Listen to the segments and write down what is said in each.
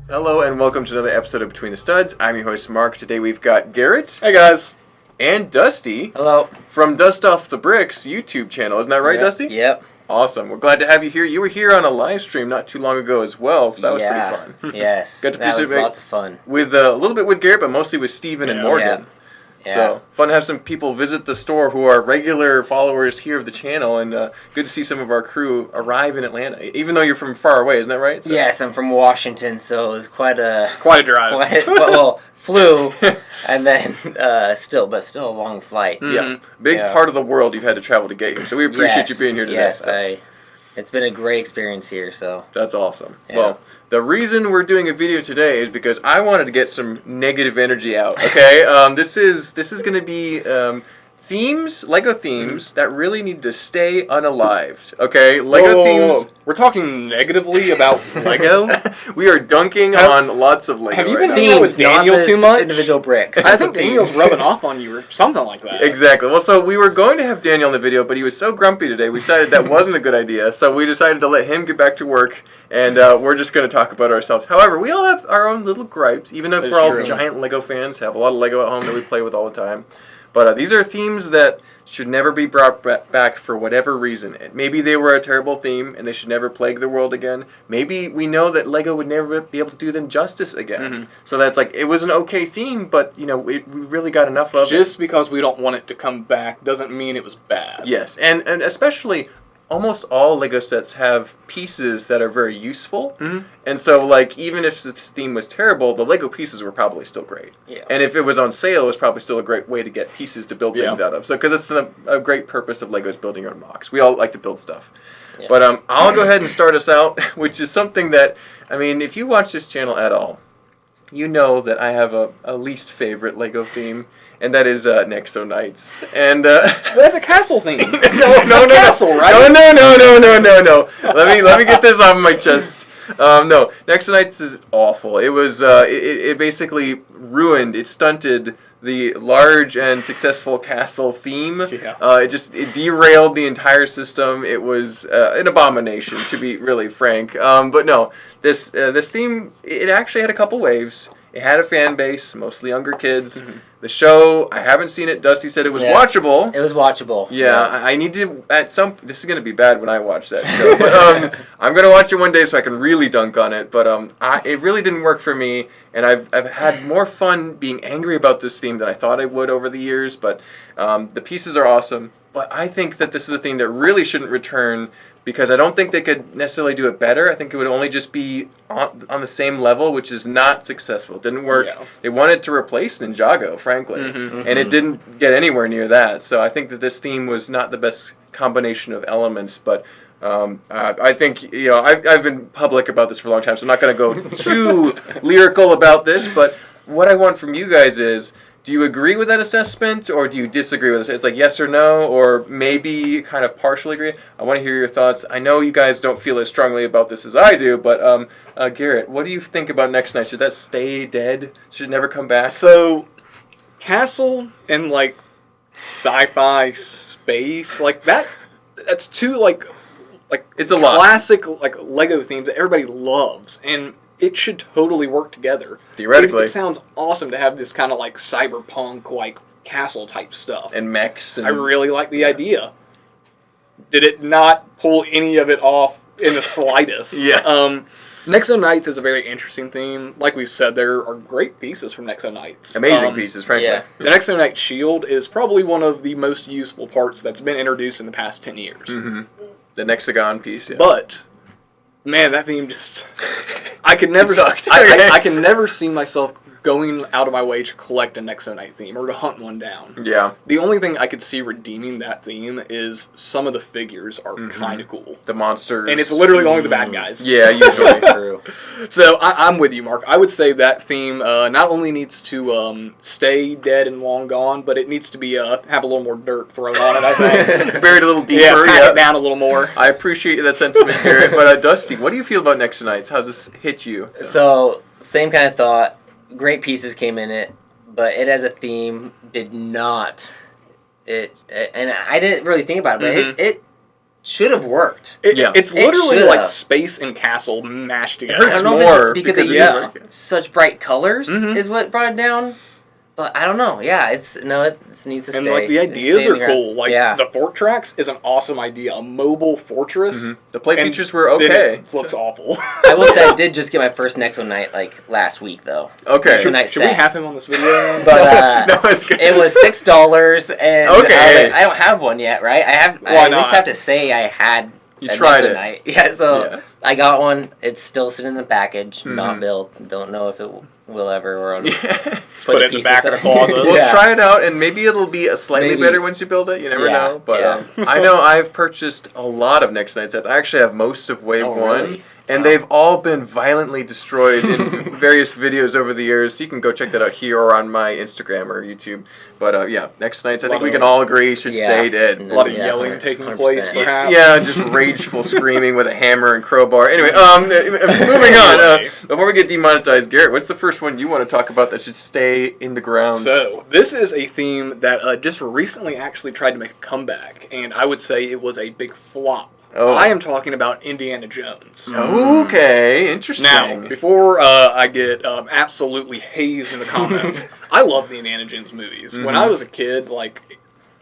Hello and welcome to another episode of Between the Studs. I'm your host Mark. Today we've got Garrett. Hey guys. And Dusty. Hello. From Dust Off the Bricks YouTube channel. Isn't that right, Dusty? Yep. Awesome. We're glad to have you here. You were here on a live stream not too long ago as well, so that was pretty fun. Yes. Got to that was lots of fun. With a little bit with Garrett, but mostly with Steven and Morgan. Yeah. So fun to have some people visit the store who are regular followers here of the channel, and good to see some of our crew arrive in Atlanta. Even though you're from far away, isn't that right? So. Yes, I'm from Washington, so it was quite a drive. Well, flew, and then still a long flight. Yeah, big part of the world you've had to travel to get here. So we appreciate you being here today. Yes, it's been a great experience here. So that's awesome. Yeah. Well. The reason we're doing a video today is because I wanted to get some negative energy out. Okay, this is going to be Lego themes that really need to stay unalived. Okay, Lego themes. We're talking negatively about Lego. We are dunking on lots of Lego. Have you right been now. hanging out with Daniel too much? Individual bricks. I think Daniel's rubbing off on you or something like that. Exactly. Well, so we were going to have Daniel in the video, but he was so grumpy today, we decided that wasn't a good idea. So we decided to let him get back to work, and we're just going to talk about ourselves. However, we all have our own little gripes, even if we're all giant Lego fans, have a lot of Lego at home that we play with all the time. But these are themes that should never be brought back for whatever reason. Maybe they were a terrible theme and they should never plague the world again. Maybe we know that Lego would never be able to do them justice again. Mm-hmm. So that's like, it was an okay theme, but you know, we really got enough of it. Just because we don't want it to come back doesn't mean it was bad. Yes, and especially almost all Lego sets have pieces that are very useful. Mm-hmm. And so, like, even if this theme was terrible, the Lego pieces were probably still great. Yeah. And if it was on sale, it was probably still a great way to get pieces to build things out of. So, because it's a great purpose of Legos building your own box. We all like to build stuff. Yeah. But I'll go ahead and start us out, which is something that, I mean, if you watch this channel at all, you know that I have a least favorite Lego theme. And that is Nexo Knights. And that's a castle theme. No, castle, right? No. Let me get this off my chest. No, Nexo Knights is awful. It was it basically ruined. It stunted the large and successful castle theme. Yeah. It derailed the entire system. It was an abomination, to be really frank. But no, this theme, it actually had a couple waves. It had a fan base, mostly younger kids. Mm-hmm. The show, I haven't seen it. Dusty said it was watchable. It was watchable. Yeah, I need to, this is going to be bad when I watch that show. But I'm going to watch it one day so I can really dunk on it. But it really didn't work for me. And I've had more fun being angry about this theme than I thought I would over the years. But the pieces are awesome. But I think that this is a theme that really shouldn't return, because I don't think they could necessarily do it better. I think it would only just be on the same level, which is not successful. It didn't work. Yeah. They wanted to replace Ninjago, frankly, and it didn't get anywhere near that. So I think that this theme was not the best combination of elements, but I think, you know, I've been public about this for a long time, so I'm not going to go too lyrical about this, but what I want from you guys is, do you agree with that assessment, or do you disagree with it? It's like yes or no, or maybe kind of partially agree. I want to hear your thoughts. I know you guys don't feel as strongly about this as I do, but Garrett, what do you think about Next Night? Should that stay dead? Should it never come back? So, castle and like sci-fi space, like that's two like it's a lot classic like Lego themes that everybody loves, and it should totally work together. Theoretically. It sounds awesome to have this kind of like cyberpunk, like castle type stuff. And mechs. And, I really like the idea. Did it not pull any of it off in the slightest? Yeah. Nexo Knights is a very interesting theme. Like we've said, there are great pieces from Nexo Knights. Amazing pieces, frankly. Yeah. The Nexo Knight shield is probably one of the most useful parts that's been introduced in the past 10 years. Mm-hmm. The Nexagon piece, yeah. But, man, that theme just... I can never see myself going out of my way to collect a Nexo Knight theme or to hunt one down. Yeah. The only thing I could see redeeming that theme is some of the figures are kind of cool. The monsters. And it's literally only the bad guys. Yeah, usually. That's true. So I'm with you, Mark. I would say that theme not only needs to stay dead and long gone, but it needs to be have a little more dirt thrown on it, I think. Buried a little deeper. Yeah, pat it down a little more. I appreciate that sentiment, Garrett. But Dusty, what do you feel about Nexo Knights? How's this hit you? So, same kind of thought. Great pieces came in it, but it as a theme did not. And I didn't really think about it, but should have worked. It's It literally should've. like space and castle mashed together. hurts I don't know more if it's because because they of use such bright colors Mhm. is what brought it down. But I don't know. Yeah, it needs to And stay. like the It ideas stay in are the cool. ground. Like yeah. the Fort Tracks is an awesome idea. A mobile fortress. Mhm. The play And features were then okay. It looks awful. I will say I did just get my first Nexo night like last week though. Okay. It's a nice Should we set. have him on this video? But That was good. it was $6, and Okay. I was like, I don't have one yet, right? I Why at not? least have to say I had. You a tried Nexo it. Night. Yeah, so Yeah. I got one. It's still sitting in the package, Mhm. not built. Don't know if it will ever or Yeah. Put it in the back of the closet. We'll Yeah. try it out, and maybe it'll be a slightly Maybe. better once you build it. You never Yeah, know. But yeah. I know I've purchased a lot of Next Night sets. I actually have most of Wave Oh, 1. really? And they've all been violently destroyed in various videos over the years. So you can go check that out here or on my Instagram or YouTube. But yeah, Next Nights, I think we can all agree should Yeah. stay dead. A lot of Yeah, yelling taking 100%. place, perhaps. Yeah, just rageful screaming with a hammer and crowbar. Anyway, moving on. Before we get demonetized, Garrett, what's the first one you want to talk about that should stay in the ground? So, this is a theme that just recently actually tried to make a comeback, and I would say it was a big flop. Oh. I am talking about Indiana Jones. Okay, interesting. Now, before I get absolutely hazed in the comments, I love the Indiana Jones movies. When I was a kid, like,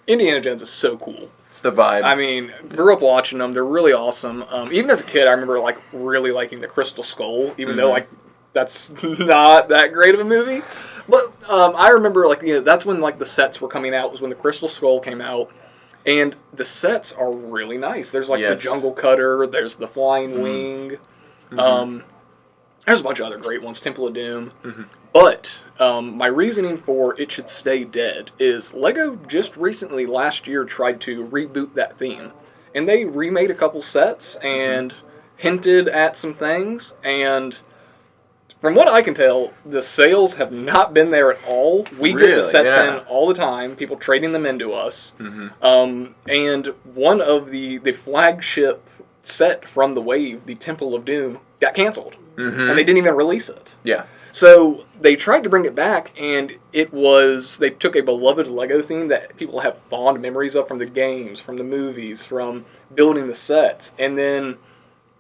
Indiana Jones is so cool. It's the vibe. I mean, grew up watching them. They're really awesome. Even as a kid, I remember, like, really liking the Crystal Skull, even though, like, that's not that great of a movie. But I remember, like, that's when, like, the sets were coming out, was when the Crystal Skull came out. And the sets are really nice. There's like the Jungle Cutter. There's the Flying Wing. There's a bunch of other great ones. Temple of Doom. But my reasoning for it should stay dead is Lego just recently last year tried to reboot that theme, and they remade a couple sets and hinted at some things. And from what I can tell, the sales have not been there at all. We get the sets in all the time, people trading them into us. And one of the flagship set from the Wave, the Temple of Doom, got canceled. And they didn't even release it. Yeah. So they tried to bring it back, and they took a beloved Lego theme that people have fond memories of from the games, from the movies, from building the sets, and then,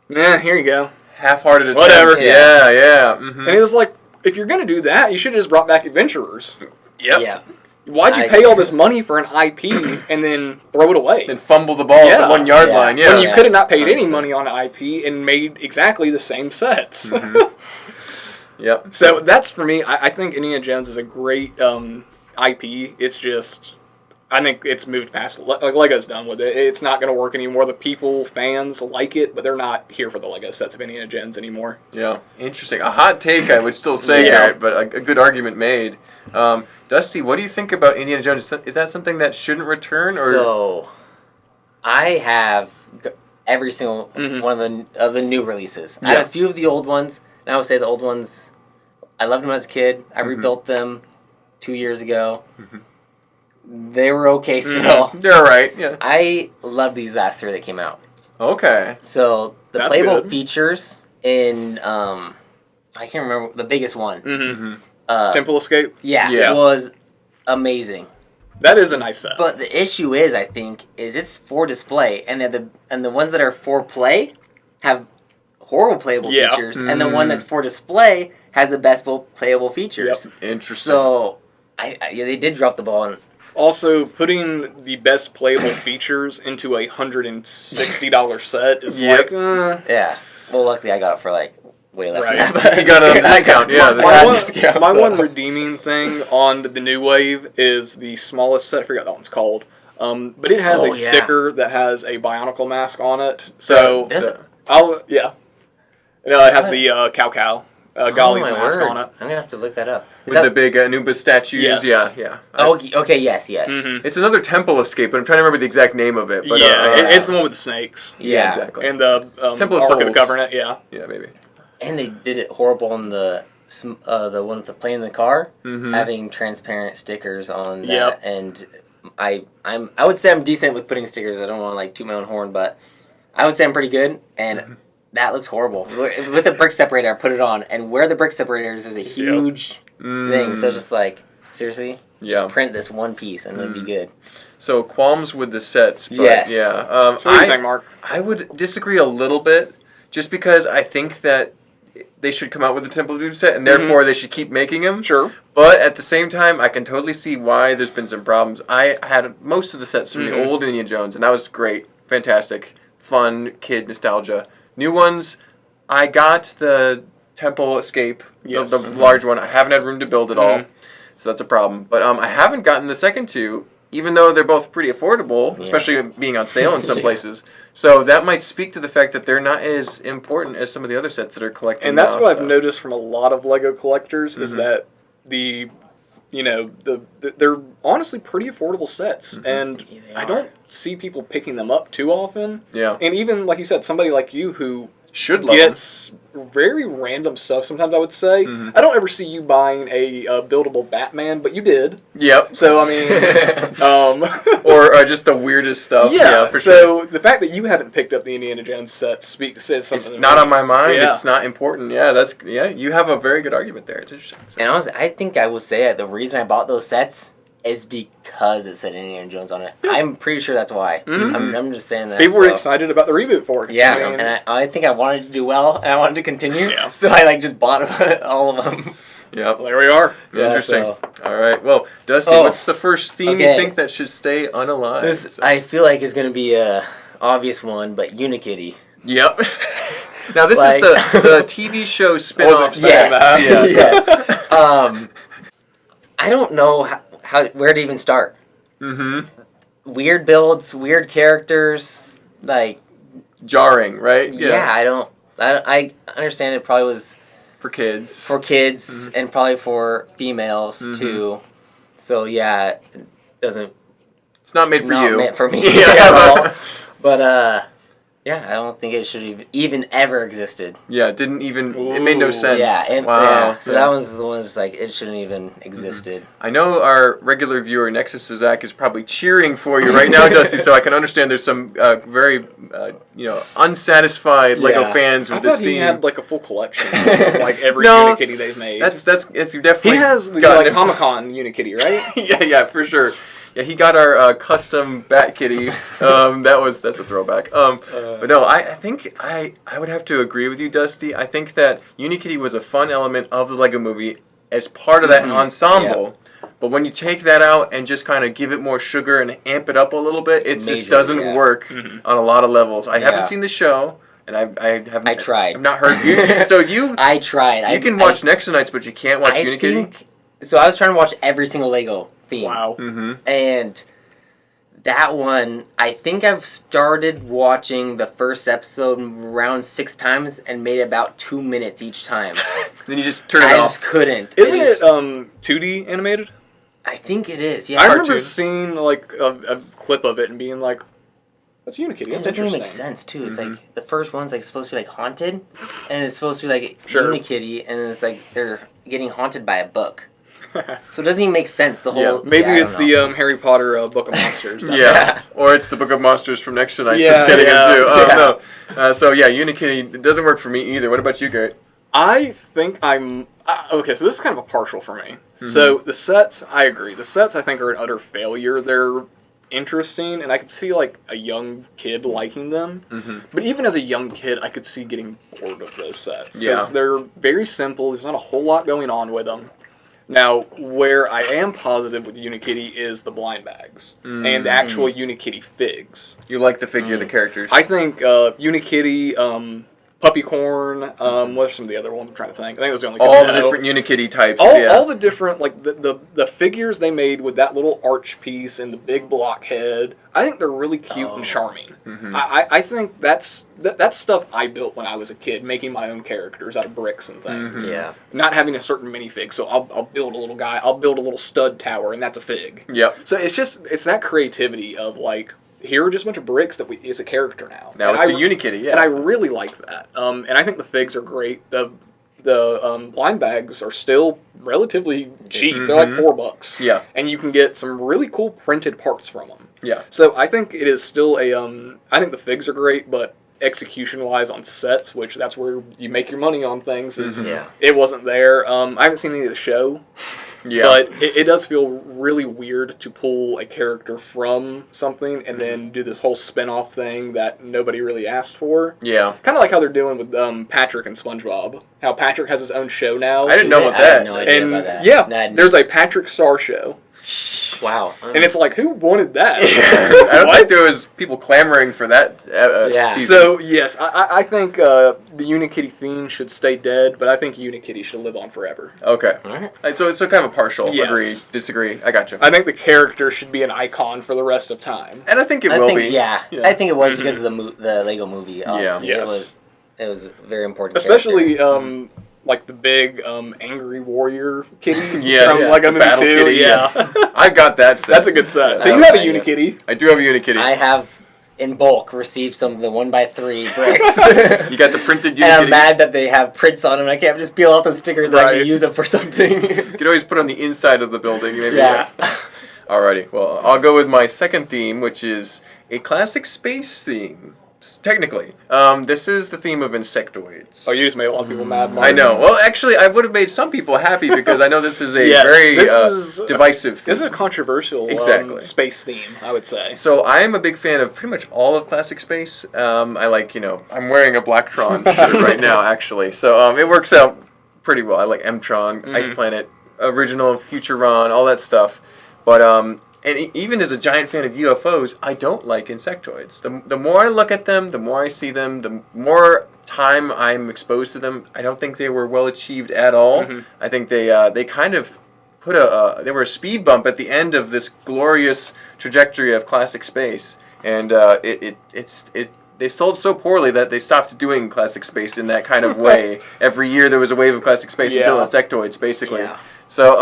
here you go. Half-hearted attempt. Whatever. Yeah. And it was like, if you're going to do that, you should have just brought back Adventurers. Yep. Yeah. Why'd you pay all this money for an IP and then throw it away? And fumble the ball at the 1 yard Yeah. line. Yeah. When you could have not paid any 100%. money on an IP and made exactly the same sets. Yep. So that's, for me, I think Indiana Jones is a great IP. It's just, I think it's moved past, like Lego's done with it. It's not going to work anymore. The people, fans like it, but they're not here for the Lego sets of Indiana Jones anymore. Yeah. Interesting. A hot take, I would still say, Yeah. Garrett, but a good argument made. Dusty, what do you think about Indiana Jones? Is that something that shouldn't return? Or So, I have every single one of the new releases. I have a few of the old ones, and I would say the old ones, I loved them as a kid. I rebuilt them 2 years ago. They were okay still. they're all right. Yeah. I love these last three that came out. Okay. So, the That's playable good. features in, I can't remember, the biggest one. Temple Escape? Yeah, Yeah. it was amazing. That is a nice set. But the issue is, I think, is it's for display, and the ones that are for play have horrible playable features, and the one that's for display has the best playable features. Interesting. So, they did drop the ball. And Also, putting the best playable features into a $160 set is like, yeah. Well, luckily I got it for like way less Right. than that. You got a discount. Yeah. My one redeeming thing on the new Wave is the smallest set. I forgot that one's called. But it has a sticker that has a Bionicle mask on it. So, Does it? it has the Cow Golly's my mask word. on it. I'm gonna have to look that up. Is With that- the big Anubis statues. Yes. Yeah. Oh, okay, yes. It's another Temple Escape, but I'm trying to remember the exact name of it. But, It's the one with the snakes. Yeah. exactly. And the Temple of Ark of the Souls. Covenant, yeah. Yeah, maybe. And they did it horrible on the one with the plane in the car, having transparent stickers on that. Yep. And I would say I'm decent with putting stickers. I don't want to like toot my own horn, but I would say I'm pretty good. And that looks horrible. With the brick separator, I put it on, and where the brick separator is, there's a huge thing. So it's just like, seriously, just print this one piece and it'll be good. So qualms with the sets, but Yes. yeah. So what do you think, Mark? I would disagree a little bit, just because I think that they should come out with a Temple of Doom set, and therefore they should keep making them. Sure. But at the same time, I can totally see why there's been some problems. I had most of the sets from the old Indiana Jones, and that was great, fantastic, fun, kid nostalgia. New ones, I got the Temple Escape, Yes. the large one. I haven't had room to build it all, so that's a problem. But I haven't gotten the second two, even though they're both pretty affordable, especially being on sale in some places. So that might speak to the fact that they're not as important as some of the other sets that are collected. And that's what I've noticed from a lot of Lego collectors is that they're honestly pretty affordable sets, and I don't see people picking them up too often. Yeah. And even like you said, somebody like you who should love gets very random stuff. Sometimes I would say I don't ever see you buying a buildable Batman, but you did. Yep. So I mean, or just the weirdest stuff. yeah. For so the fact that you haven't picked up the Indiana Jones set says something. It's not on my mind. Yeah. It's not important. Yeah, you have a very good argument there. It's interesting. So. And honestly, I think I will say the reason I bought those sets is because it said Indiana Jones on it. I'm pretty sure that's why. I'm just saying that. People were excited about the reboot for it. Yeah, I mean, and I think I wanted to do well, and I wanted to continue. Yeah. So I just bought all of them. Yep. there we are. Yeah, Interesting. so- All right. Well, Dusty, what's the first theme you think that should stay unalive? This, I feel like is going to be a obvious one, but Unikitty. Yep. Now this is the TV show spin-off. Yes. I don't know how where to even start. Weird builds, weird characters, like Jarring, right? yeah. I understand it probably was For kids. for kids and probably for females too. So yeah, it doesn't. It's not made for you. Meant for me Yeah. at all. But yeah, I don't think it should have even ever existed. Yeah, it didn't even. It made no sense. Yeah, and wow. yeah, so that was the one that's like it shouldn't even existed. I know our regular viewer Nexus Zach is probably cheering for you right now, Dusty. So I can understand there's some very unsatisfied Lego fans with I this thought he theme. had like a full collection of like every Unikitty they've made. That's definitely. He has the gotten it. Comic-Con Unikitty, right? yeah, for sure. Yeah, he got our custom Bat Kitty. That's a throwback. But no, I think I would have to agree with you, Dusty. I think that Unikitty was a fun element of the Lego Movie as part of that ensemble. Yeah. But when you take that out and just kind of give it more sugar and amp it up a little bit, it just doesn't work on a lot of levels. I haven't seen the show. And I haven't. I tried. I've not heard you. So you. I tried. You can watch Nexonites, but you can't watch Unikitty. So I was trying to watch every single Lego theme. Wow. And that one, I think I've started watching the first episode around 6 times and made about 2 minutes each time. Then you just turn it off. I just couldn't. Isn't it 2D animated? I think it is. Yeah. I remember seeing like a clip of it and being like, "That's Unikitty." It That's doesn't interesting. make sense too. It's like the first one's like supposed to be like haunted, and it's supposed to be like Unikitty, and it's like they're getting haunted by a book. So it doesn't even make sense. The whole maybe it's the Harry Potter Book of Monsters. That's or it's the Book of Monsters from Nexonites. Yeah, Just getting into. yeah. So Unikitty, it doesn't work for me either. What about you, Garrett? I think I'm okay. So this is kind of a partial for me. So the sets, I agree. The sets I think are an utter failure. They're interesting, and I could see like a young kid liking them. But even as a young kid, I could see getting bored of those sets because they're very simple. There's not a whole lot going on with them. Now, where I am positive with Unikitty is the blind bags and the actual Unikitty figs. You like the figure, the characters. I think Unikitty, Puppycorn, what are some of the other ones I'm trying to think? I think it was the only two. All the different Unikitty types. All the different, like the figures they made with that little arch piece and the big block head, I think they're really cute and charming. I think that's stuff I built when I was a kid, making my own characters out of bricks and things. Yeah. Not having a certain minifig, so I'll build a little guy, I'll build a little stud tower, and that's a fig. Yep. So it's that creativity of like, here are just a bunch of bricks that is a character now. Now it's a Unikitty, yeah. And I really like that. And I think the figs are great. The blind bags are still relatively cheap. They're like $4. Yeah. And you can get some really cool printed parts from them. Yeah. So I think it is still I think the figs are great, but execution-wise on sets, which that's where you make your money on things, is it wasn't there. I haven't seen any of the show. Yeah. But it does feel really weird to pull a character from something and then do this whole spin-off thing that nobody really asked for. Yeah. Kind of like how they're doing with Patrick and SpongeBob. How Patrick has his own show now. I didn't know about I that. had no idea And about that. yeah, there's a Patrick Star show. Wow. And it's like, who wanted that? I don't think there was people clamoring for that season. So, yes, I think the Unikitty theme should stay dead, but I think Unikitty should live on forever. Okay. All right. So kind of a partial. Yes. Agree, disagree. I got you. I think the character should be an icon for the rest of time. And I think it will be. Yeah. I think it was because of the Lego movie. Obviously. Yeah. Yes. It was a very important Especially, character. like the big angry warrior kitty Yes. from Lego Movie Battle 2. Kitty, Yeah. I've got that set. That's a good set. So I you have a like it. Unikitty. I do have a Unikitty. I have, in bulk, received some of the 1x3 bricks. You got the printed Unikitty. And I'm mad that they have prints on them. I can't just peel out the stickers and actually Right. use them for something. You can always put on the inside of the building. Maybe. Yeah. Alrighty. Well, I'll go with my second theme, which is a classic space theme. Technically, this is the theme of Insectoids. Oh, you just made a lot of people mad, Mark. I know. Well, actually, I would have made some people happy because I know this is a Yes, very this is- divisive theme. This is a controversial Exactly. space theme, I would say. So I am a big fan of pretty much all of classic space. I like, I'm wearing a Blacktron shirt right now, actually. So it works out pretty well. I like Mtron, Ice Planet, original Futuron, all that stuff. But and even as a giant fan of UFOs, I don't like Insectoids. The more I look at them, the more I see them, the more time I'm exposed to them. I don't think they were well achieved at all. I think they kind of put they were a speed bump at the end of this glorious trajectory of classic space, and they sold so poorly that they stopped doing classic space in that kind of way. Every year there was a wave of classic space until Insectoids, basically. Yeah. So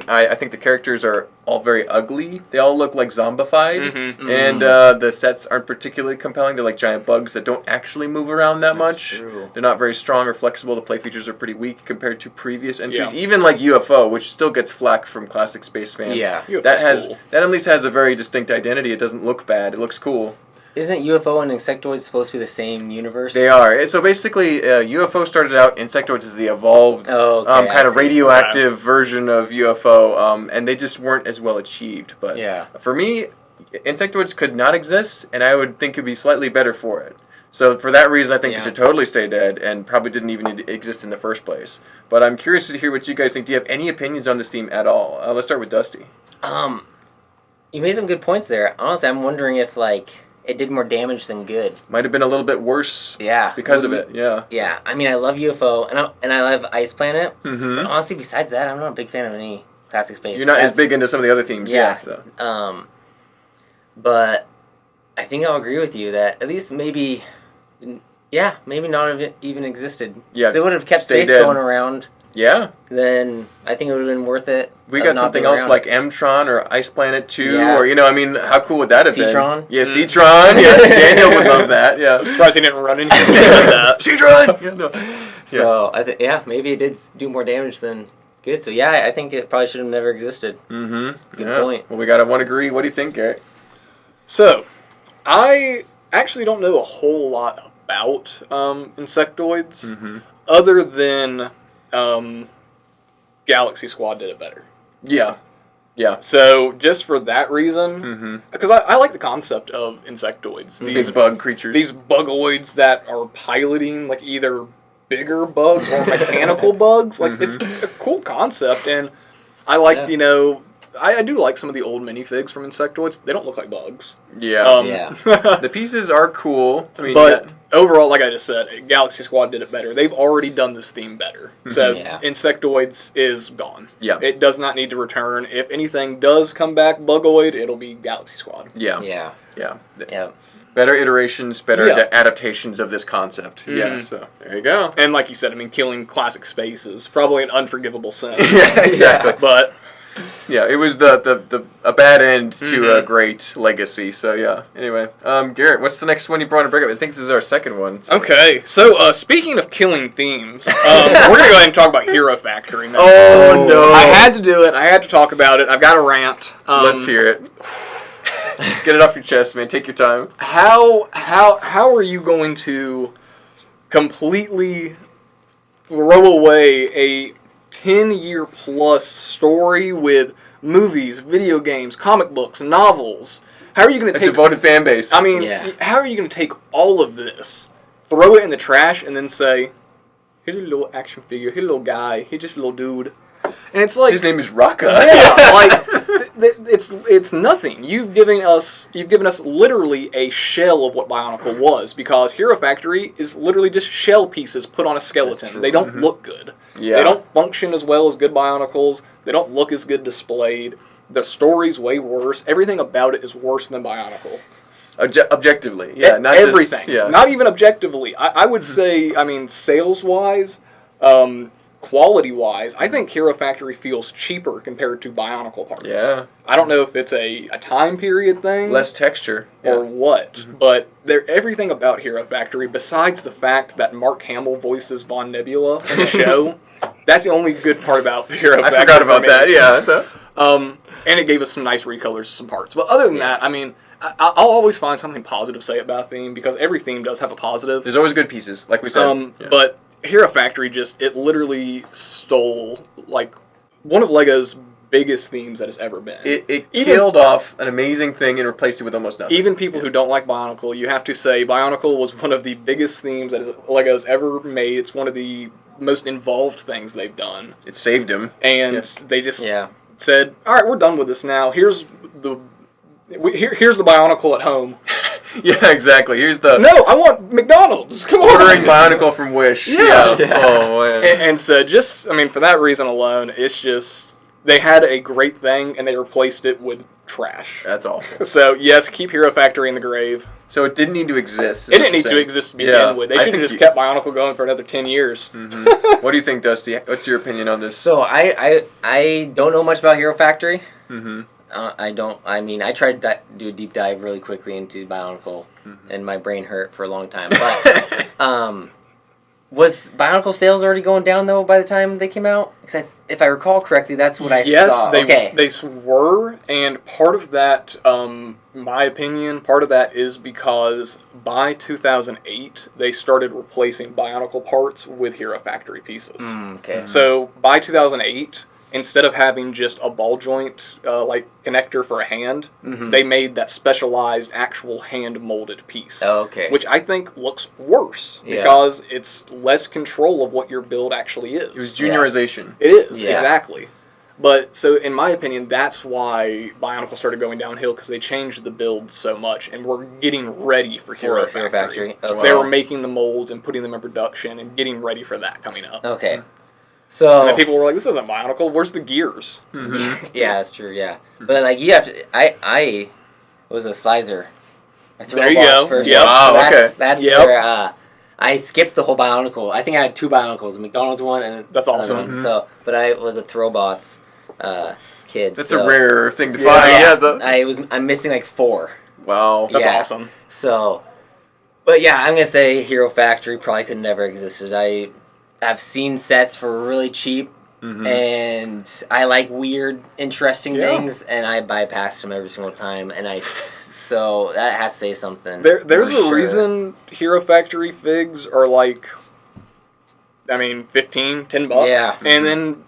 I think the characters are all very ugly. They all look like zombified, and the sets aren't particularly compelling. They're like giant bugs that don't actually move around that much. True. They're not very strong or flexible. The play features are pretty weak compared to previous entries. Yeah. Even like UFO, which still gets flack from classic space fans. Yeah. UFO's cool. That at least has a very distinct identity. It doesn't look bad. It looks cool. Isn't UFO and Insectoids supposed to be the same universe? They are. So basically, UFO started out, Insectoids is the evolved kind of radioactive version of UFO, and they just weren't as well achieved. But for me, Insectoids could not exist, and I would think it would be slightly better for it. So for that reason, I think it should totally stay dead, and probably didn't even exist in the first place. But I'm curious to hear what you guys think. Do you have any opinions on this theme at all? Let's start with Dusty. You made some good points there. Honestly, I'm wondering if, it did more damage than good. Might have been a little bit worse because of it, Yeah, I mean, I love UFO, and I love Ice Planet, Mm-hmm. but honestly, besides that, I'm not a big fan of any classic space. You're not as big into some of the other themes, so. But I think I'll agree with you that at least maybe not have even existed. Yeah, if they would have kept stay space dead. going around, then I think it would have been worth it. We got something else like Mtron or Ice Planet 2, or, how cool would that have been? Citron? Yeah, Citron. Yeah, Daniel would love that, yeah. I'm surprised he didn't run into that. Citron! Yeah, no. So, maybe it did do more damage than good. So, I think it probably should have never existed. Mm-hmm. Good point. Well, we got one agree. What do you think, Garrett? So, I actually don't know a whole lot about Insectoids, other than Galaxy Squad did it better. Yeah. So, just for that reason, because I like the concept of Insectoids. These bug creatures. These bugoids that are piloting, either bigger bugs or mechanical bugs. It's a cool concept, and I like, I do like some of the old minifigs from Insectoids. They don't look like bugs. Yeah. The pieces are cool. I mean, but overall, like I just said, Galaxy Squad did it better. They've already done this theme better. So Insectoids is gone. Yeah. It does not need to return. If anything does come back bugoid, it'll be Galaxy Squad. Yeah. Better iterations, better adaptations of this concept. Yeah, so there you go. And like you said, killing classic space is probably an unforgivable sin. Yeah, exactly. But yeah, it was a bad end to a great legacy. So yeah. Anyway, Garrett, what's the next one you brought to bring up? I think this is our second one. So. Okay, so speaking of killing themes, we're gonna go ahead and talk about Hero Factory now. Oh no! I had to do it. I had to talk about it. I've got a rant. Let's hear it. Get it off your chest, man. Take your time. How are you going to completely throw away a 10-year plus story with movies, video games, comic books, novels. How are you going to take... devoted fan base. I mean, how are you going to take all of this, throw it in the trash, and then say, here's a little action figure, here's a little guy, here's just a little dude. And it's like... His name is Raka. Yeah, like, it's nothing. You've given us literally a shell of what Bionicle was, because Hero Factory is literally just shell pieces put on a skeleton. They don't look good. Yeah. They don't function as well as good Bionicles. They don't look as good displayed. The story's way worse. Everything about it is worse than Bionicle. Objectively, yeah, not everything. Just, yeah. Not even objectively. I would say, I mean, sales-wise, quality-wise, I think Hero Factory feels cheaper compared to Bionicle parts. Yeah. I don't know if it's a time period thing. Less texture. Or what, but everything about Hero Factory, besides the fact that Mark Hamill voices Von Nebula in the show, that's the only good part about Hero Factory. I forgot about that, yeah. And it gave us some nice recolors of some parts. But other than that, I mean, I'll always find something positive to say about a theme, because every theme does have a positive. There's always good pieces, like we said. But Hero Factory it literally stole, like, one of LEGO's biggest themes that has ever been. It killed off an amazing thing and replaced it with almost nothing. Even people who don't like Bionicle, you have to say Bionicle was one of the biggest themes that LEGO's ever made. It's one of the most involved things they've done. It saved him. And they just said, all right, we're done with this now. Here's the Bionicle at home. Yeah, exactly. Here's the... No, I want McDonald's. Come on. Ordering Bionicle from Wish. Yeah. Oh, man. And so just, I mean, for that reason alone, it's just, they had a great thing and they replaced it with trash. That's awful. So, yes, keep Hero Factory in the grave. So it didn't need to exist. It didn't need to exist to begin with. They should have just kept Bionicle going for another 10 years. Mm-hmm. What do you think, Dusty? What's your opinion on this? So I don't know much about Hero Factory. Mm-hmm. I tried to do a deep dive really quickly into Bionicle, and my brain hurt for a long time. But was Bionicle sales already going down, though, by the time they came out? Because if I recall correctly, that's what I saw. Yes, they were, and part of that, my opinion, part of that is because by 2008, they started replacing Bionicle parts with Hero Factory pieces. Okay. So by 2008... instead of having just a ball joint like connector for a hand, they made that specialized actual hand molded piece. Oh, okay. Which I think looks worse because it's less control of what your build actually is. It was juniorization. It is, exactly. But so in my opinion, that's why Bionicle started going downhill, because they changed the build so much and were getting ready for Hero Factory. Okay. They were making the molds and putting them in production and getting ready for that coming up. Okay. So and then people were like, "This isn't Bionicle. Where's the gears?" Yeah, that's true. Yeah, but like you have to. I was a slicer. There you go. First. Yep. Wow. So that's where I skipped the whole Bionicle. I think I had two Bionicles, a McDonald's one and that's awesome. One. So, but I was a Throwbots kid. That's a rare thing to find. Yeah, I'm missing like 4. Wow, that's awesome. So, but yeah, I'm gonna say Hero Factory probably could never existed. I've seen sets for really cheap, and I like weird, interesting things, and I bypass them every single time, and so that has to say something. There's a reason Hero Factory figs are like, I mean, $10. Yeah. And then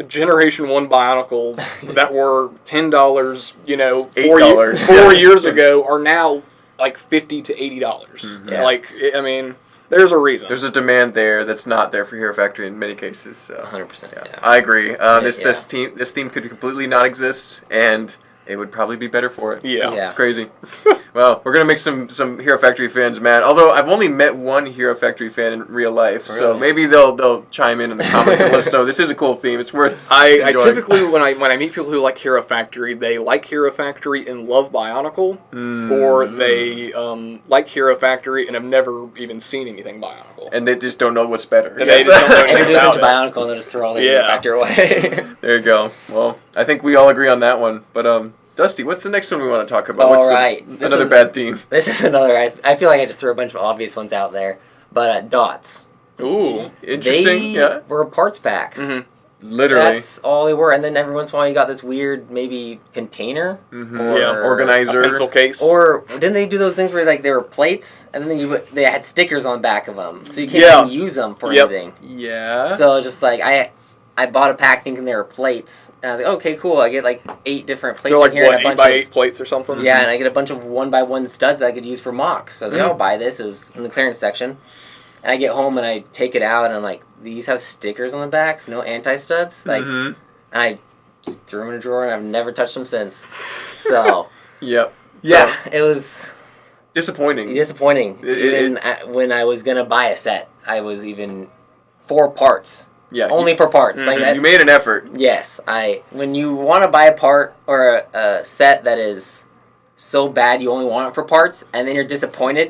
Generation 1 Bionicles that were $10, you know, $8. 4 years ago are now like $50 to $80. Like, I mean... there's a reason. There's a demand there that's not there for Hero Factory in many cases. So 100%. Yeah. I agree. This theme could completely not exist, and it would probably be better for it. Yeah. It's crazy. Well, we're gonna make some Hero Factory fans mad. Although I've only met one Hero Factory fan in real life, so maybe they'll chime in the comments and let us know this is a cool theme. It's worth. I typically when I meet people who like Hero Factory, they like Hero Factory and love Bionicle, or they like Hero Factory and have never even seen anything Bionicle, and they just don't know what's better. And they just don't know anything introduce about them to Bionicle and they'll just throw all their Hero Factory away. There you go. Well, I think we all agree on that one, but Dusty, what's the next one we want to talk about? All right. Another bad theme. This is another... I feel like I just threw a bunch of obvious ones out there. But dots. Ooh. Interesting. They were parts packs. Literally. That's all they were. And then every once in a while you got this weird maybe container. Or organizer. A pencil case. Or didn't they do those things where like they were plates and then they had stickers on the back of them. So you can't even use them for anything. Yeah. So just like I bought a pack thinking they were plates, and I was like, okay, cool. I get like 8 different plates They're like in here, and a what, bunch 8x8 plates or something. yeah, and I get a bunch of 1x1 studs that I could use for mocks. So I was like, Mm. I'll buy this. It was in the clearance section, and I get home and I take it out, and I'm like, these have stickers on the backs, no anti-studs, like, and I just threw them in a drawer, and I've never touched them since. So Yep. yeah, it was Disappointing. disappointing. When I was gonna buy a set, I was even 4 parts. Yeah. Only for parts. Like that. You made an effort. Yes, when you want to buy a part or a set that is so bad you only want it for parts, and then you're disappointed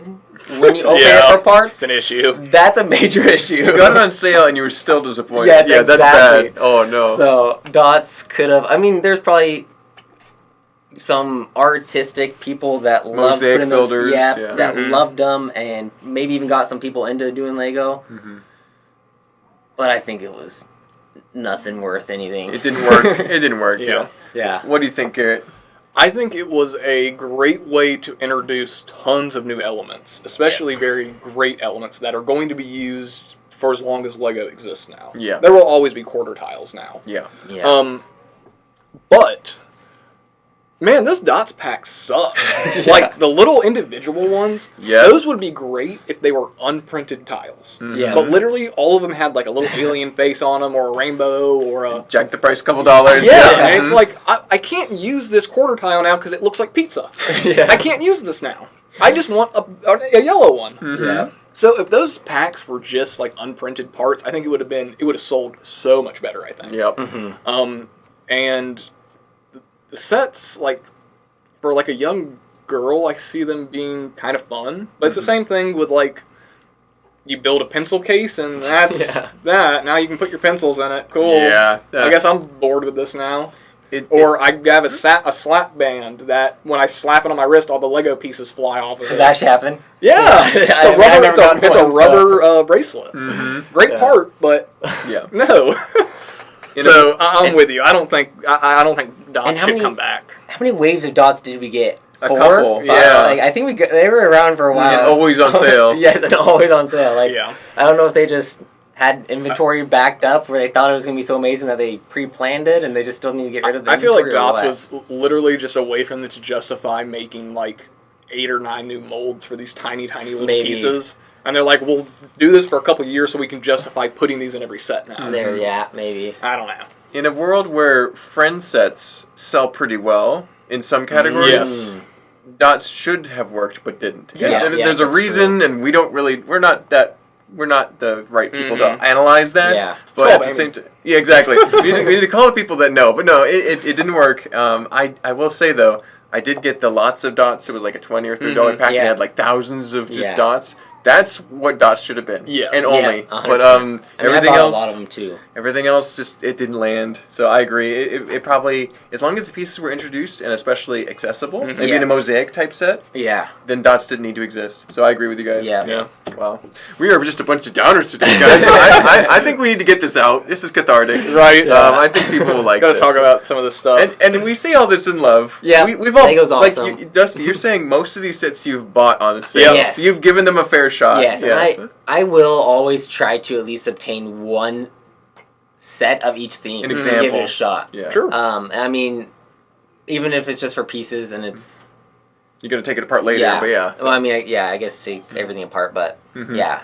when you open it for parts, It's an issue. that's a major issue. You got it on sale and you were still disappointed. Yes, yeah, that's exactly. bad. Oh no. So Dots could have. I mean, there's probably some artistic people that love Mosaic putting those. builders, Yeah, yeah. that loved them, and maybe even got some people into doing Lego. But I think it was nothing worth anything. It didn't work. It didn't work. Yeah. Yeah. What do you think, Garrett? I think it was a great way to introduce tons of new elements, especially very great elements that are going to be used for as long as Lego exists now. Yeah. There will always be quarter tiles now. Yeah. Yeah. But man, this Dots pack sucks. Like the little individual ones, Yeah. those would be great if they were unprinted tiles. Yeah. But literally, all of them had like a little alien face on them, or a rainbow, or a Jack the price a couple dollars. yeah. And it's like I can't use this quarter tile now because it looks like pizza. Yeah. I can't use this now. I just want a yellow one. Yeah. So if those packs were just like unprinted parts, I think it would have sold so much better. I think. Yep. And the sets, like, for, like, a young girl, I see them being kind of fun. But it's the same thing with, like, you build a pencil case, and that's that. Now you can put your pencils in it. Cool. Yeah. I guess I'm bored with this now. I have a slap band that, when I slap it on my wrist, all the Lego pieces fly off of it. Does that actually happen? Yeah. It's a rubber bracelet. Great part, but Yeah. no. So I'm with you. I don't think Dots should come back. How many waves of Dots did we get? A 4? couple, 5? yeah. Like, I think they were around for a while. And always on sale. Yes, and always on sale. Like, Yeah. I don't know if they just had inventory backed up where they thought it was going to be so amazing that they pre-planned it and they just still need to get rid of the I feel like inventory or Dots what? was literally just a way for them to justify making like 8 or 9 new molds for these tiny little Maybe. pieces. And they're like, we'll do this for a couple of years so we can justify putting these in every set now. There, yeah, maybe. I don't know. In a world where friend sets sell pretty well in some categories, Yes. Dots should have worked but didn't. Yeah, There's a that's reason, and we're not the right people to analyze that. Yeah. But It's at called the same time, yeah, exactly. we need to call the people that know. But no, it didn't work. I will say though, I did get the lots of Dots. It was like a $20 or $30 pack. Yeah. It had like thousands of just Yeah. Dots. That's what Dots should have been. Yes. And Yeah, only. 100%. But I mean, everything I bought else, a lot of them too. everything else just it didn't land. So I agree. It probably, as long as the pieces were introduced and especially accessible, maybe Yeah. in a mosaic type set, Yeah. then Dots didn't need to exist. So I agree with you guys. Yeah. Wow. We are just a bunch of downers today, guys. But I think we need to get this out. This is cathartic. Right. I think people will like Gotta this. talk about some of this stuff. And we say all this in love. Yeah, We've all Lego's like awesome. Dusty. You're saying most of these sets you've bought on sale, Yes. so you've given them a fair shot. Yes, Yeah. and I will always try to at least obtain one set of each theme. An to example. Give it a shot. Yeah. Sure. I mean, even if it's just for pieces and it's... You're gonna take it apart later, Yeah. but yeah. Well, I mean, I guess take everything apart, but yeah.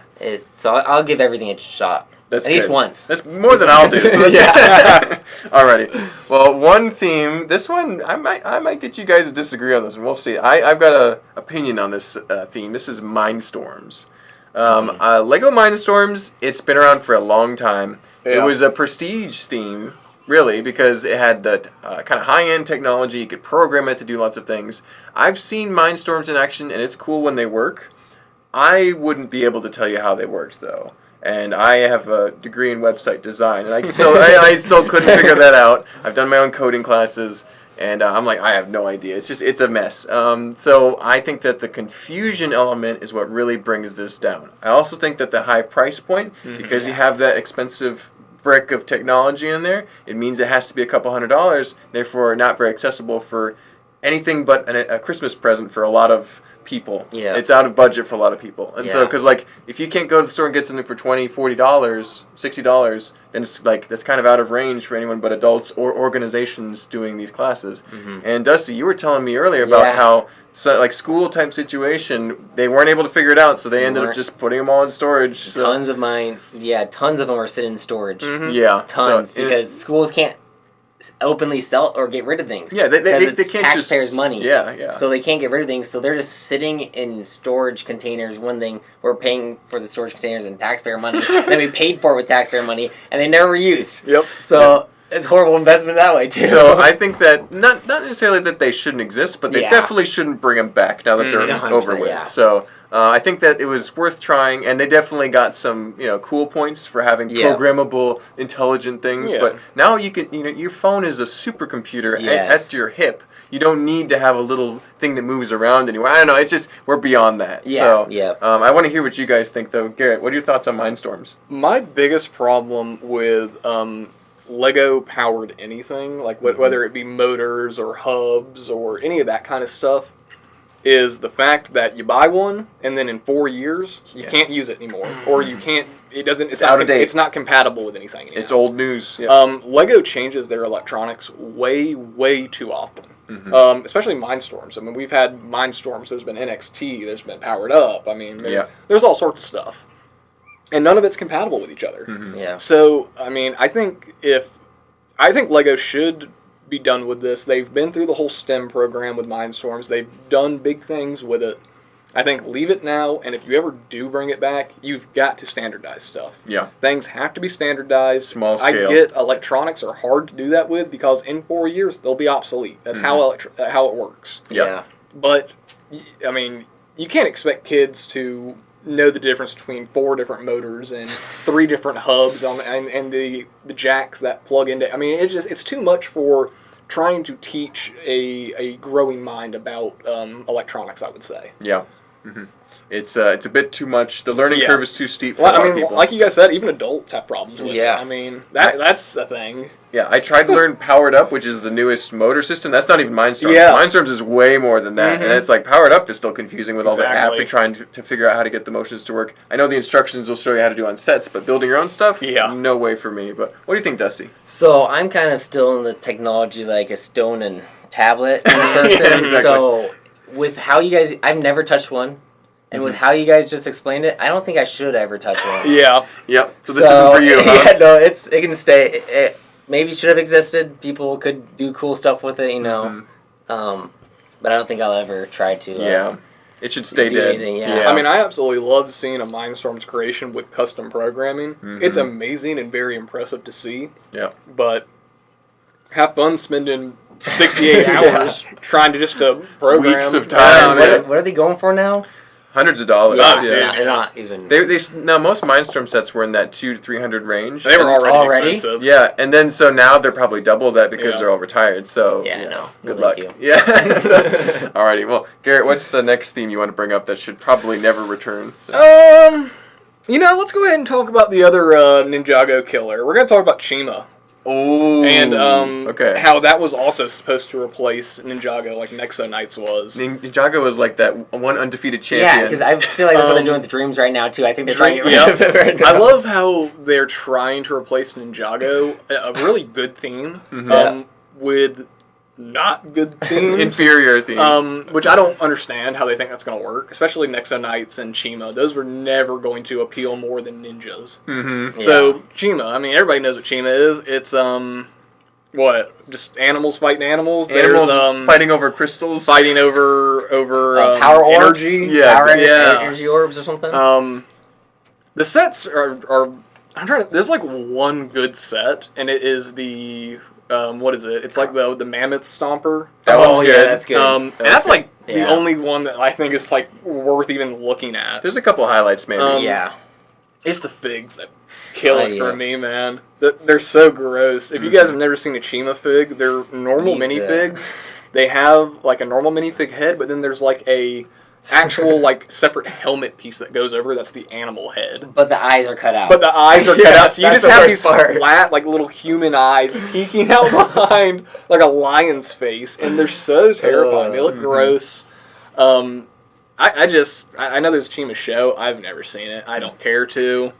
So I'll give everything a shot. That's at least good. once. That's more than I'll do. So that's Yeah. Alrighty. Well, one theme. This one, I might get you guys to disagree on this one. We'll see. I've got a opinion on this theme. This is Mindstorms. Lego Mindstorms. It's been around for a long time. Yeah. It was a prestige theme, really, because it had the kind of high-end technology. You could program it to do lots of things. I've seen Mindstorms in action, and it's cool when they work. I wouldn't be able to tell you how they worked, though. And I have a degree in website design, and I still couldn't figure that out. I've done my own coding classes, and I'm like, I have no idea. It's a mess. So I think that the confusion element is what really brings this down. I also think that the high price point, because you have that expensive brick of technology in there, it means it has to be a couple $100, therefore not very accessible for anything but a Christmas present for a lot of people. Yeah. It's out of budget for a lot of people. And so, Yeah. because, like, if you can't go to the store and get something for $20, $40, $60, then it's, like, that's kind of out of range for anyone but adults or organizations doing these classes. Mm-hmm. And, Dusty, you were telling me earlier about how, so, like, school-type situation, they weren't able to figure it out, so they ended up just putting them all in storage. Tons of them are sitting in storage. Mm-hmm. Yeah. Tons, because schools can't openly sell or get rid of things. Yeah, they can't taxpayers' money. Yeah. So they can't get rid of things, so they're just sitting in storage containers. One thing, we're paying for the storage containers in taxpayer money, then we paid for it with taxpayer money, and they never were used. Yep. So it's a horrible investment that way, too. So I think that, not necessarily that they shouldn't exist, but they definitely shouldn't bring them back now that they're over with. Yeah. So I think that it was worth trying, and they definitely got some, cool points for having programmable, intelligent things. Yeah. But now you can, your phone is a supercomputer at your hip. You don't need to have a little thing that moves around anymore. I don't know. It's just, we're beyond that. Yeah. So, I want to hear what you guys think, though. Garrett, what are your thoughts on Mindstorms? My biggest problem with Lego powered anything, like whether it be motors or hubs or any of that kind of stuff, is the fact that you buy one and then in 4 years you can't use it anymore, or you can't. It's out of date. It's not compatible with anything anymore. It's old news. Yeah. Lego changes their electronics way too often. Mm-hmm. Especially Mindstorms. I mean, we've had Mindstorms. There's been NXT. There's been Powered Up. I mean, there's all sorts of stuff, and none of it's compatible with each other. Mm-hmm. Yeah. So, I mean, I think Lego should be done with this. They've been through the whole STEM program with Mindstorms. They've done big things with it. I think leave it now, and if you ever do bring it back, you've got to standardize stuff. Yeah. Things have to be standardized. Small scale. I get electronics are hard to do that with because in 4 years they'll be obsolete. That's how it works. Yeah. But, I mean, you can't expect kids to know the difference between 4 different motors and 3 different hubs and the jacks that plug into. I mean, it's too much for trying to teach a growing mind about electronics, I would say. Yeah. Mm-hmm. It's a bit too much. The learning curve is too steep for a lot of people. Like you guys said, even adults have problems with it. Yeah. I mean, that's a thing. Yeah, I tried to learn Powered Up, which is the newest motor system. That's not even Mindstorms. Yeah. Mindstorms is way more than that. And it's like Powered Up is still confusing with all the app Exactly. and trying to figure out how to get the motions to work. I know the instructions will show you how to do on sets, but building your own stuff, no way for me. But what do you think, Dusty? So I'm kind of still in the technology like a stone and tablet person. Exactly. So with how you guys, I've never touched one. And with how you guys just explained it, I don't think I should ever touch one. Yeah. Yep. So this isn't for you, huh? Yeah, no, it can stay. It maybe should have existed. People could do cool stuff with it, But I don't think I'll ever try to. It should stay do dead. anything, yeah. I mean, I absolutely love seeing a Mindstorms creation with custom programming. It's amazing and very impressive to see. Yeah. But have fun spending 68 hours trying to program. Weeks of time. What are they going for now? Hundreds of dollars. Yeah, They're not even. Now most Mindstorm sets were in that $200 to $300 range. They were already expensive. Yeah, and then so now they're probably double that because they're all retired. So no. Good No, luck. thank you. Yeah. Alrighty. Well, Garrett, what's the next theme you want to bring up that should probably never return? Let's go ahead and talk about the other Ninjago killer. We're going to talk about Chima. Oh. And okay. how that was also supposed to replace Ninjago like Nexo Knights was. Ninjago was like that one undefeated champion. Yeah, because I feel like that's what they're doing with the Dreams right now, too. I think they're trying to get rid of it right now. I love how they're trying to replace Ninjago, a really good theme, with not good themes. Inferior themes. Which I don't understand how they think that's going to work, especially Nexo Knights and Chima. Those were never going to appeal more than ninjas. Mm-hmm. So, Chima, I mean, everybody knows what Chima is. It's, just animals fighting animals. Animals There's, fighting over crystals. fighting over power orbs? energy. Yeah. Energy orbs or something? The sets are I'm trying to, there's like one good set, and it is the, what is it? It's like the Mammoth Stomper. That one's good. Yeah, that's good. And that's like the Yeah. only one that I think is like worth even looking at. There's a couple highlights, maybe. Yeah. It's the figs that kill it yeah. for me, man. They're so gross. If you guys have never seen a Chima fig, they're normal minifigs. They have like a normal minifig head, but then there's like a actual like separate helmet piece that goes over. That's the animal head. But the eyes are cut out. But the eyes are cut out, so you That's just the have worst these part. flat, like little human eyes peeking out behind like a lion's face, and they're so terrifying. They look gross. I know there's a Chima show. I've never seen it. I don't care to.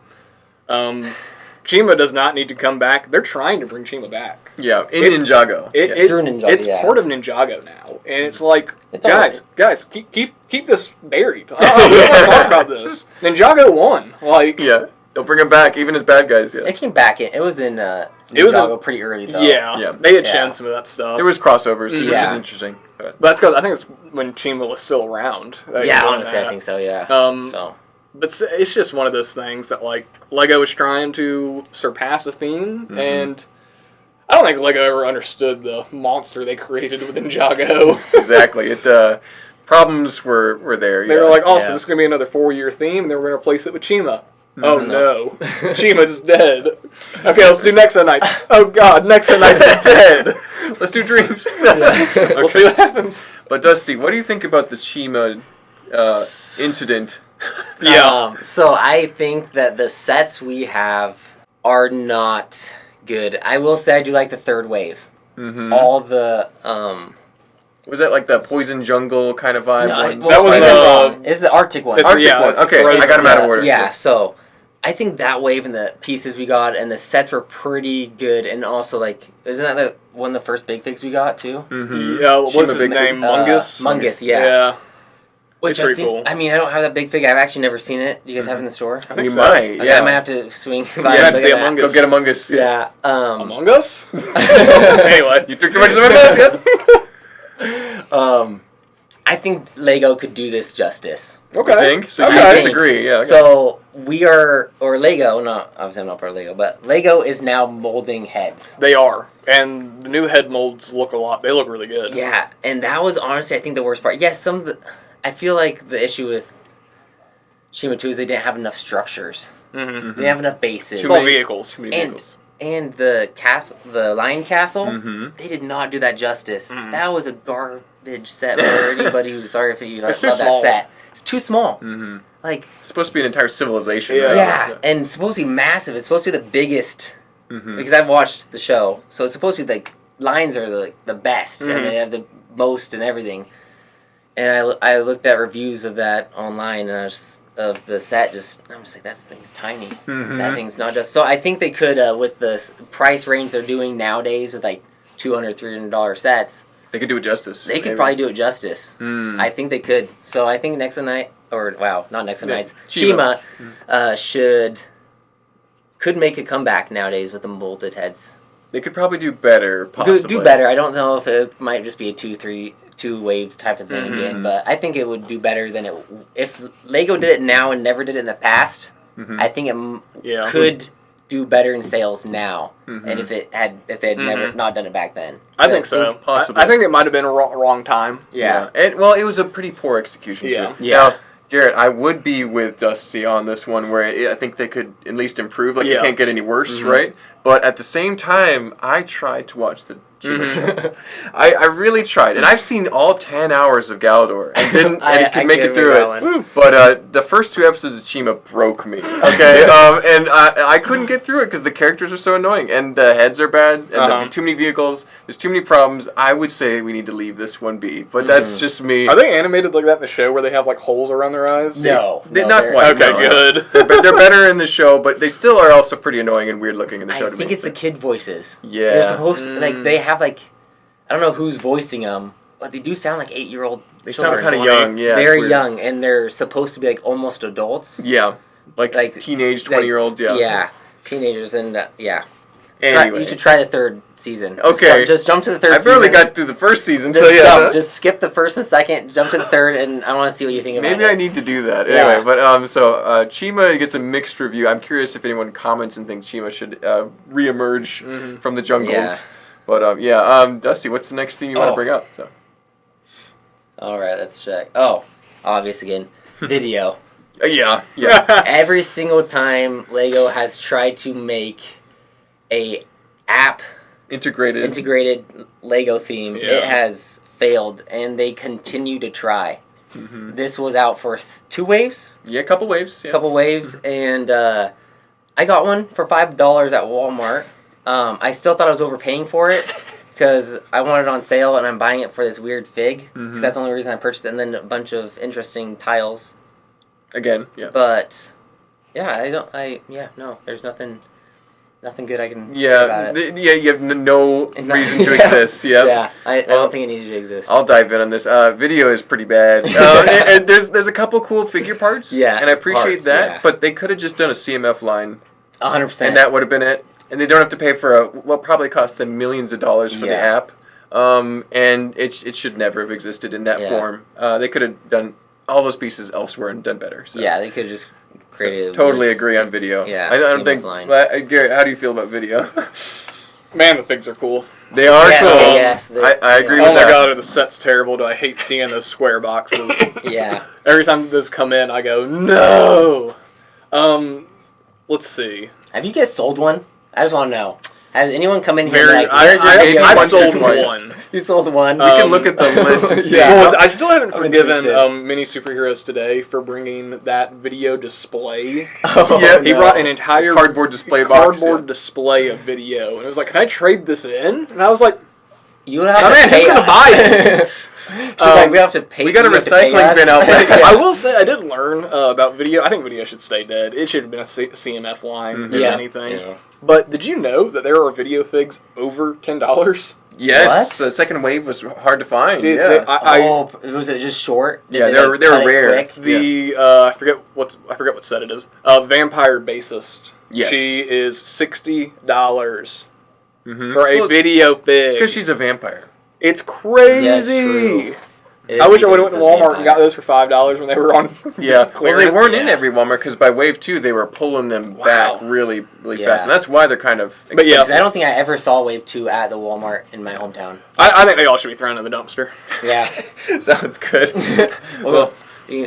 Chima does not need to come back. They're trying to bring Chima back. Yeah, Ninjago. Through Ninjago, it's part of Ninjago now, and it's like, guys, keep this buried. I don't want to talk about this. Ninjago won. Like, yeah, they'll bring him back, even as bad guys. Yeah, it came back. It was in Ninjago pretty early though. Yeah. They had shown some of that stuff. There was crossovers, which is interesting. But that's because I think it's when Chima was still around. Yeah, honestly, I think so. Yeah. But it's just one of those things that, like, Lego is trying to surpass a theme, and I don't think Lego ever understood the monster they created with Ninjago. Exactly. Problems were there. They were like, this is going to be another 4-year theme, and then we're going to replace it with Chima. Oh, no. Chima's dead. Okay, let's do Nexo Night. Oh, God, Nexo Night's dead. Let's do Dreams. Okay. We'll see what happens. But, Dusty, what do you think about the Chima incident? Yeah. So I think that the sets we have are not good. I will say I do like the third wave. Mm-hmm. All the was that like the Poison Jungle kind of vibe? No, that was it's the Arctic one. Arctic one. Okay, I got them out of order. Yeah. So I think that wave and the pieces we got and the sets were pretty good. And also, like, isn't that one of the first big figs we got too? Mm-hmm. Yeah. What's his name? Mungus. Mungus. Yeah. Yeah. Which it's pretty cool. I mean, I don't have that big fig. I've actually never seen it. Do you guys have it in the store? I think so. Might. Okay, I might have to swing by. You have to see Among Us. Go get Among Us. Yeah. Among Us? Anyway. You took too much of my mouth. I think Lego could do this justice. Okay. You think? So you disagree. Yeah. Okay. So Lego, obviously I'm not part of Lego, but Lego is now molding heads. They are. And the new head molds they look really good. Yeah, and that was honestly, I think, the worst part. Yes, I feel like the issue with Chima 2 is they didn't have enough structures. Mm-hmm. They didn't have enough bases. Too many vehicles. And the Lion Castle, they did not do that justice. Mm-hmm. That was a garbage set for anybody who's sorry if you love that set. It's too small. Mm-hmm. Like, it's supposed to be an entire civilization. Yeah, right? Yeah, and it's supposed to be massive. It's supposed to be the biggest. Mm-hmm. Because I've watched the show, so it's supposed to be like lions are the best, and they have the most and everything. And I looked at reviews of that online, and of the set, I'm just like, that thing's tiny. Mm-hmm. That thing's not just... So I think they could, with the price range they're doing nowadays with like $200, $300 sets... They could do it justice. They could probably do it justice. Mm. I think they could. So I think Nexo Night, not Nexo Nights, Chima could make a comeback nowadays with the molded heads. They could probably do better, possibly. Do better. I don't know if it might just be a 2-wave type of thing again, but I think it would do better than it... If Lego did it now and never did it in the past, I think it could do better in sales now, and if they had never not done it back then. I think so. Possibly. I think it might have been a wrong time. Yeah. And it was a pretty poor execution, too. Yeah. Now, Garrett, I would be with Dusty on this one, where I think they could at least improve. Like, it can't get any worse, right? But at the same time, I tried to watch the show. I really tried. And I've seen all 10 hours of Galador and could make it through it. But the first 2 episodes of Chima broke me. Okay? And I couldn't get through it because the characters are so annoying. And the heads are bad. And there are too many vehicles. There's too many problems. I would say we need to leave this one be. But that's just me. Are they animated like that in the show where they have like holes around their eyes? No. Not quite. Okay, good. They're better in the show, but they still are also pretty annoying and weird looking in the show. I think it's the kid voices. Yeah. They're supposed to, like, they have, like, I don't know who's voicing them, but they do sound like 8-year-old They sound kind of young, yeah. Very young, and they're supposed to be, like, almost adults. Yeah. Like teenage 20-year-olds, yeah. Yeah. Teenagers, and, Anyway. You should try the 3rd season. Okay. Just jump to the 3rd season. I barely got through the 1st season, Just skip the 1st and 2nd, jump to the 3rd, and I want to see what you think about it. Maybe I need to do that. Anyway, but Chima gets a mixed review. I'm curious if anyone comments and thinks Chima should reemerge from the jungles. Yeah. But, Dusty, what's the next thing you want to bring up? So. All right, let's check. Oh, obvious again. Vidiyo. Yeah. Every single time Lego has tried to make a app integrated Lego theme, it has failed, and they continue to try. This was out for 2 waves. Yeah, a couple waves. Yeah. Couple waves, and I got one for $5 at Walmart. I still thought I was overpaying for it, because I want it on sale and I'm buying it for this weird fig. Because that's the only reason I purchased it. And then a bunch of interesting tiles. Again, yeah. But yeah, no, there's nothing good I can say about it. You have no reason to exist. Yep. Yeah, I don't think it needed to exist. I'll dive in on this. Vidiyo is pretty bad. And there's a couple cool figure parts. Yeah, and I appreciate that. yeah. But they could have just done a CMF line. 100%. And that would have been it. And they don't have to pay for what probably cost them millions of dollars for the app. And it should never have existed in that form. They could have done all those pieces elsewhere and done better. So. Yeah, they could have just created. Totally agree on Vidiyo. Yeah, I don't think. Garrett, how do you feel about Vidiyo? Man, the figs are cool. They are cool. Yes, I agree with that. Oh my that. god, the set's terrible. Do I hate seeing those square boxes? Yeah. Every time those come in, I go, no! Let's see. Have you guys sold one? I just want to know. Has anyone come in here Very, and where's your video? I've sold twice. one. You sold one? You can look at the list and see. Well, I still haven't I'm forgiven interested. Mini Superheroes Today for bringing that video display. Oh, Yeah, He brought an entire cardboard display box. display of video, and it was like, "Can I trade this in?" And I was like, You have "Oh to man, pay who's gonna us. buy it?" She's like, we have to pay. we got a you have to pay recycling us. bin out there. I will say I did learn about Vidiyo. I think Vidiyo should stay dead. It should have been a CMF line, if anything. Yeah. But did you know that there are video figs over $10? Yes, the second wave was hard to find. Dude, Oh, was it just short? Did Yeah, they were cut it rare. quick? I forget what set it is. Vampire Bassist. Yes. She is $60 Mm-hmm. for a video fig. It's because she's a vampire. It's crazy. Yeah, it's true. I wish I would have went to It's a Walmart and got vampire. those for $5 when they were on. Yeah, well, clearance. they weren't in Yeah. every Walmart because by wave 2 they were pulling them back really Yeah. fast, and that's why they're kind of expensive. But yeah. 'Cause I don't think I ever saw Wave 2 at the Walmart in my hometown. I think they all should be thrown in the dumpster. Yeah. Sounds good. Well,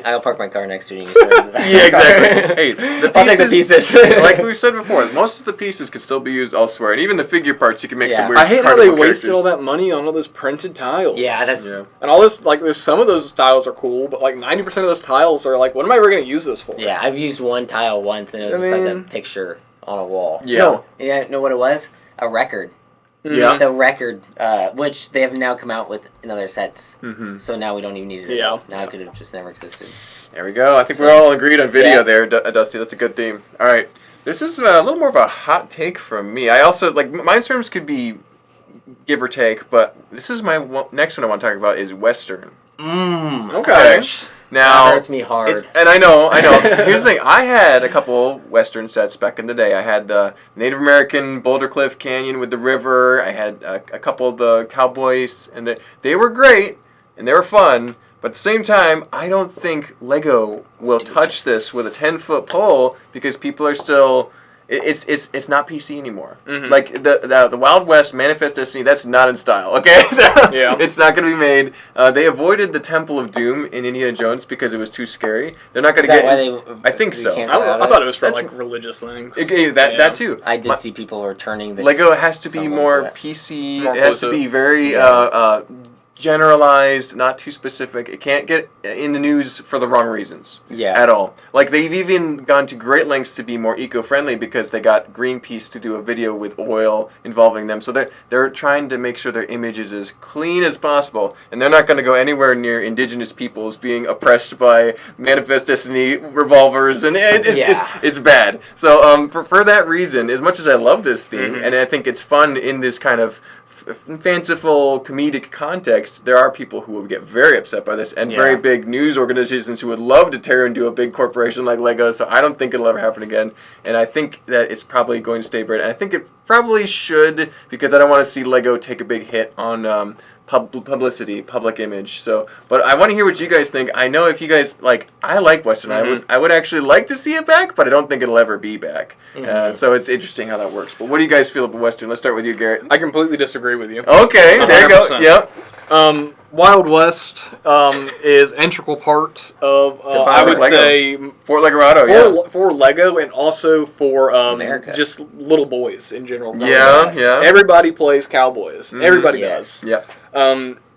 I'll park my car next to you. Yeah, exactly. Hey, the I'll take the pieces, pieces. like we've said before, most of the pieces could still be used elsewhere, and even the figure parts you can make some Yeah. weird. I hate how they carnival wasted characters. all that money on all those printed tiles. Yeah, that's Yeah. And all this, like, there's some of those tiles are cool, but like 90% of those tiles are like, what am I ever going to use this for? yeah. I've used one tile once, and it was I just like a mean- picture on a wall. Yeah. No, you know what it was? A record. Yeah. The record, which they have now come out with in other sets. Mm-hmm. So now we don't even need it. Yeah. Now it could have just never existed. There we go. I think we're all agreed on video Yeah. there, Dusty. That's a good theme. All right. This is a little more of a hot take from me. I also, like, Mindstorms could be give or take, but this is my next one I want to talk about is Western. Okay. Now, That hurts me hard. and I know. Here's the thing. I had a couple Western sets back in the day. I had the Native American Boulder Cliff Canyon with the river. I had a couple of the cowboys, and they were great, and they were fun. But at the same time, I don't think Lego will touch this with a 10-foot pole because people are still... It's not PC anymore. Mhm. Like the Wild West Manifest Destiny, that's not in style. Okay, Yeah. It's not going to be made. They avoided the Temple of Doom in Indiana Jones because it was too scary. They're not going to Is that get. why I think so. I thought it was for That's- like religious things. That too. I did see people returning the Lego has to be someone more for that. PC. More It has to inclusive. be very Yeah. generalized, not too specific. It can't get in the news for the wrong reasons. Yeah. At all. Like, they've even gone to great lengths to be more eco-friendly because they got Greenpeace to do a video with oil involving them. So they're trying to make sure their image is as clean as possible, and they're not going to go anywhere near indigenous peoples being oppressed by Manifest Destiny revolvers, and it's bad. So for that reason, as much as I love this theme, and I think it's fun in this kind of fanciful comedic context, there are people who will get very upset by this, and very big news organizations who would love to tear into a big corporation like Lego. So I don't think it'll ever happen again, and I think that it's probably going to stay buried. And I think it probably should, because I don't want to see Lego take a big hit on publicity, public image. So, but I want to hear what you guys think. I know if you guys I like Western. I would actually like to see it back, but I don't think it'll ever be back. So it's interesting how that works. But what do you guys feel about Western? Let's start with you, Garrett. I completely disagree with you. Okay, there you go. 100%. Yep. Wild West is an integral part of, I would Lego. say, Fort Legarado, for Lego and also for America. just little boys in general. Yeah. Everybody plays cowboys. Everybody Yes. does. Yeah.